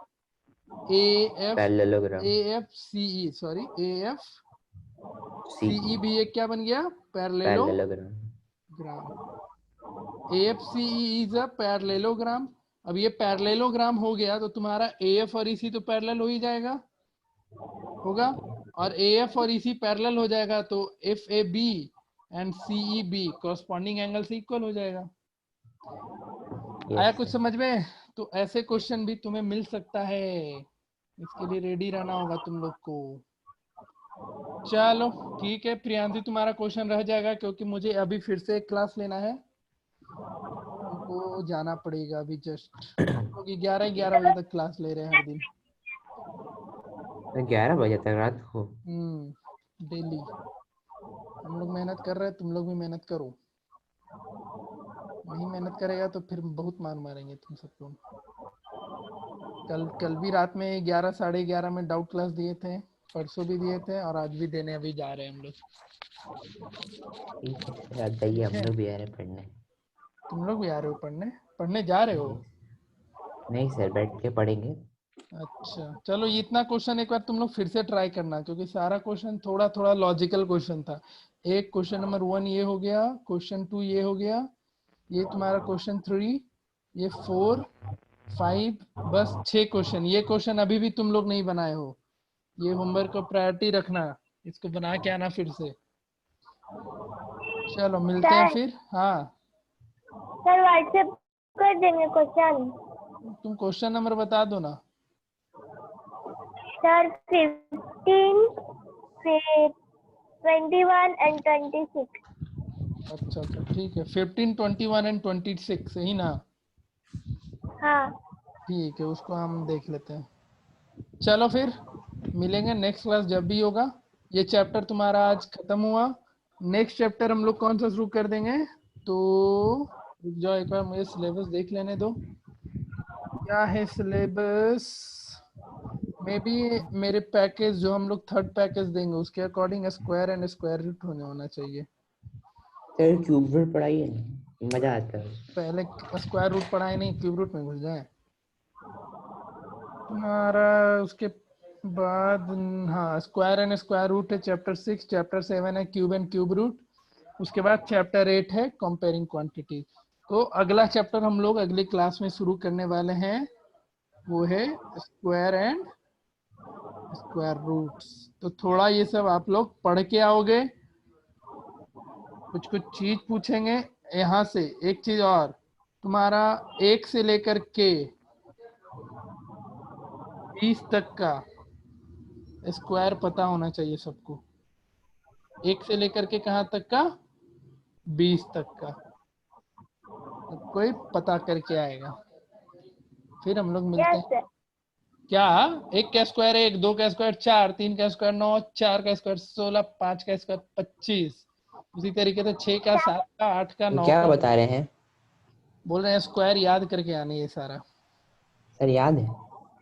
AF CE, sorry AF CE भी एक क्या बन गया, parallelogram. AFCE is a parallelogram. अब ये पैरेललोग्राम हो गया तो तुम्हारा AF और EC तो पैरेलल हो ही जाएगा, होगा, और AF और EC पैरेलल हो जाएगा तो FAB and CEB corresponding angle से इक्वल हो जाएगा। आया कुछ समझ में। तो ऐसे क्वेश्चन भी तुम्हें मिल सकता है, इसके लिए रेडी रहना होगा तुम लोग को। चलो ठीक है प्रियांशी, तुम्हारा क्वेश्चन रह जाएगा क्योंकि मुझे अभी फिर से एक क्लास लेना है, हमको जाना पड़ेगा अभी जस्ट, क्योंकि 11 बजे तक क्लास ले रहे हैं हर दिन, 11 बजे तक रात को। डेली हम लोग मेहनत कर रहे हैं, तुम लोग भी मेहनत करो, नहीं मेहनत करेगा तो फिर बहुत मार मारेंगे तुम सबको। कल भी रात में 11 साढ़े 11 में डाउट क्लास दिए थे, परसों भी दिए थे, और आज भी देने अभी जा रहे हैं हम लोग। हम लोग भी आ रहे पढ़ने। तुम लोग भी आ रहे हो पढ़ने जा रहे हो? नहीं सर, बैठ के पढ़ेंगे। अच्छा चलो, इतना क्वेश्चन एक बार तुम लोग फिर से ट्राई करना, क्योंकि सारा क्वेश्चन थोड़ा थोड़ा लॉजिकल क्वेश्चन था। एक क्वेश्चन नंबर 1 ये हो गया, क्वेश्चन 2 ये हो गया, ये तुम्हारा क्वेश्चन 3, ये 4 5, बस 6 क्वेश्चन। ये क्वेश्चन अभी भी तुम लोग नहीं बनाए हो, ये होमवर्क को प्रायोरिटी रखना, इसको बना के आना फिर से। चलो मिलते हैं फिर। हाँ सर व्हाट्सएप कर देंगे क्वेश्चन। तुम क्वेश्चन नंबर बता दो ना सर 15 फिर 21 एंड 26। अच्छा ठीक है, 15 21 एंड 26 सही ना? हाँ ठीक है, उसको हम देख लेते हैं। चलो फिर मिलेंगे नेक्स्ट क्लास जब भी होगा। ये चैप्टर तुम्हारा आज खत्म हुआ, नेक्स्ट चैप्टर हम लोग कौन सा शुरू कर देंगे, तो रुक जाओ एक बार मुझे सिलेबस देख लेने दो, क्या है सिलेबस। मे बी मेरे पैकेज जो हम लोग थर्ड पैकेज देंगे उसके according square and square root होना चाहिए। सर क्यूब रूट पढ़ाइए ना, मजा आता है। पहले स्क्वायर रूट पढ़ाए नहीं, क्यूब रूट में घुस जाए तुम्हारा। उसके बाद हाँ स्क्वायर एंड स्क्वायर रूट है चैप्टर 6, चैप्टर 7 है क्यूब एंड क्यूब रूट, उसके बाद चैप्टर 8 है कंपेयरिंग क्वांटिटी। तो अगला चैप्टर हम लोग अगली क्लास में शुरू करने वाले हैं, वो है स्क्वायर एंड स्क्वायर रूट्स। तो थोड़ा ये सब आप लोग पढ़ के आओगे, कुछ कुछ चीज पूछेंगे यहाँ से। एक चीज और, तुम्हारा 1 से लेकर के 20 तक का स्क्वायर पता होना चाहिए सबको। 1 से लेकर के कहाँ तक का, 20 तक का। कोई पता करके आएगा, फिर हम लोग मिलते यस हैं। क्या 1 का स्क्वायर 1, 2 का स्क्वायर 4, 3 का स्क्वायर 9, 4 का स्क्वायर 16, 5 का स्क्वायर 25, उसी तरीके से 6 का 7 का 8 का 9 क्या का। बता रहे हैं बोल रहे हैं स्क्वायर याद करके आने ये सारा। सर? याद है?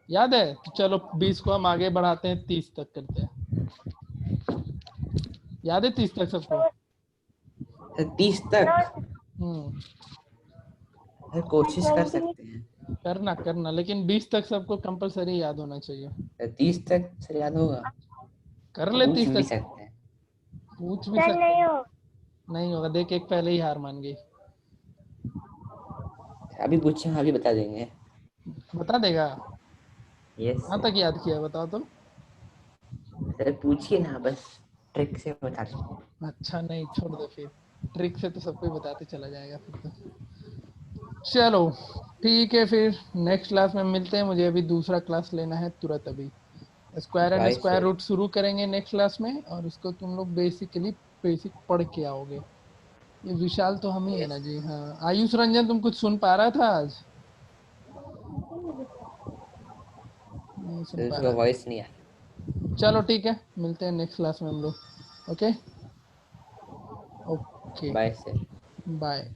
याद है तो चलो 20 को हम आगे बढ़ाते हैं, 30 तक करते हैं। याद है 30 तक सबको? सर 30 तक? हम्म, सर कोशिश कर सकते हैं। करना करना, लेकिन 20 तक सबको कंपलसरी याद होना चाहिए। सर 30 तक सर याद होगा? कर ले पूछ 30 भी तक, सकते हैं। पूछ भी सर सकते। नहीं हो। नहीं होगा, देख एक पहले ही हार मान गई। अभी पूछे, अभी बता देंगे। बता देगा? यस कहाँ तक याद किया बताओ तो। सर पूछिए ना, बस ट्रिक से बता दें। अच्छा नहीं, छोड़ दो फिर, ट्रिक से तो सबको ही बताते चला जाएगा फिर तो। चलो ठीक है, फिर नेक्स्ट क्लास में मिलते हैं। मुझे अभी दूसरा क्लास लेना है तुरंत अभी। Square and by square sir. Root शुरू करेंगे नेक्स्ट क्लास में, और उसको तुम लोग बेसिकली बेसिक पढ़ के आओगे। ये विशाल तो हम ही है ना जी। हाँ आयुष रंजन, तुम कुछ सुन पा रहा था आज? नहीं सुन सर पा उसका रहा था। वॉइस नहीं आया। चलो ठीक है, मिलते हैं नेक्स्ट क्लास में हम लोग। Okay okay bye sir. Bye.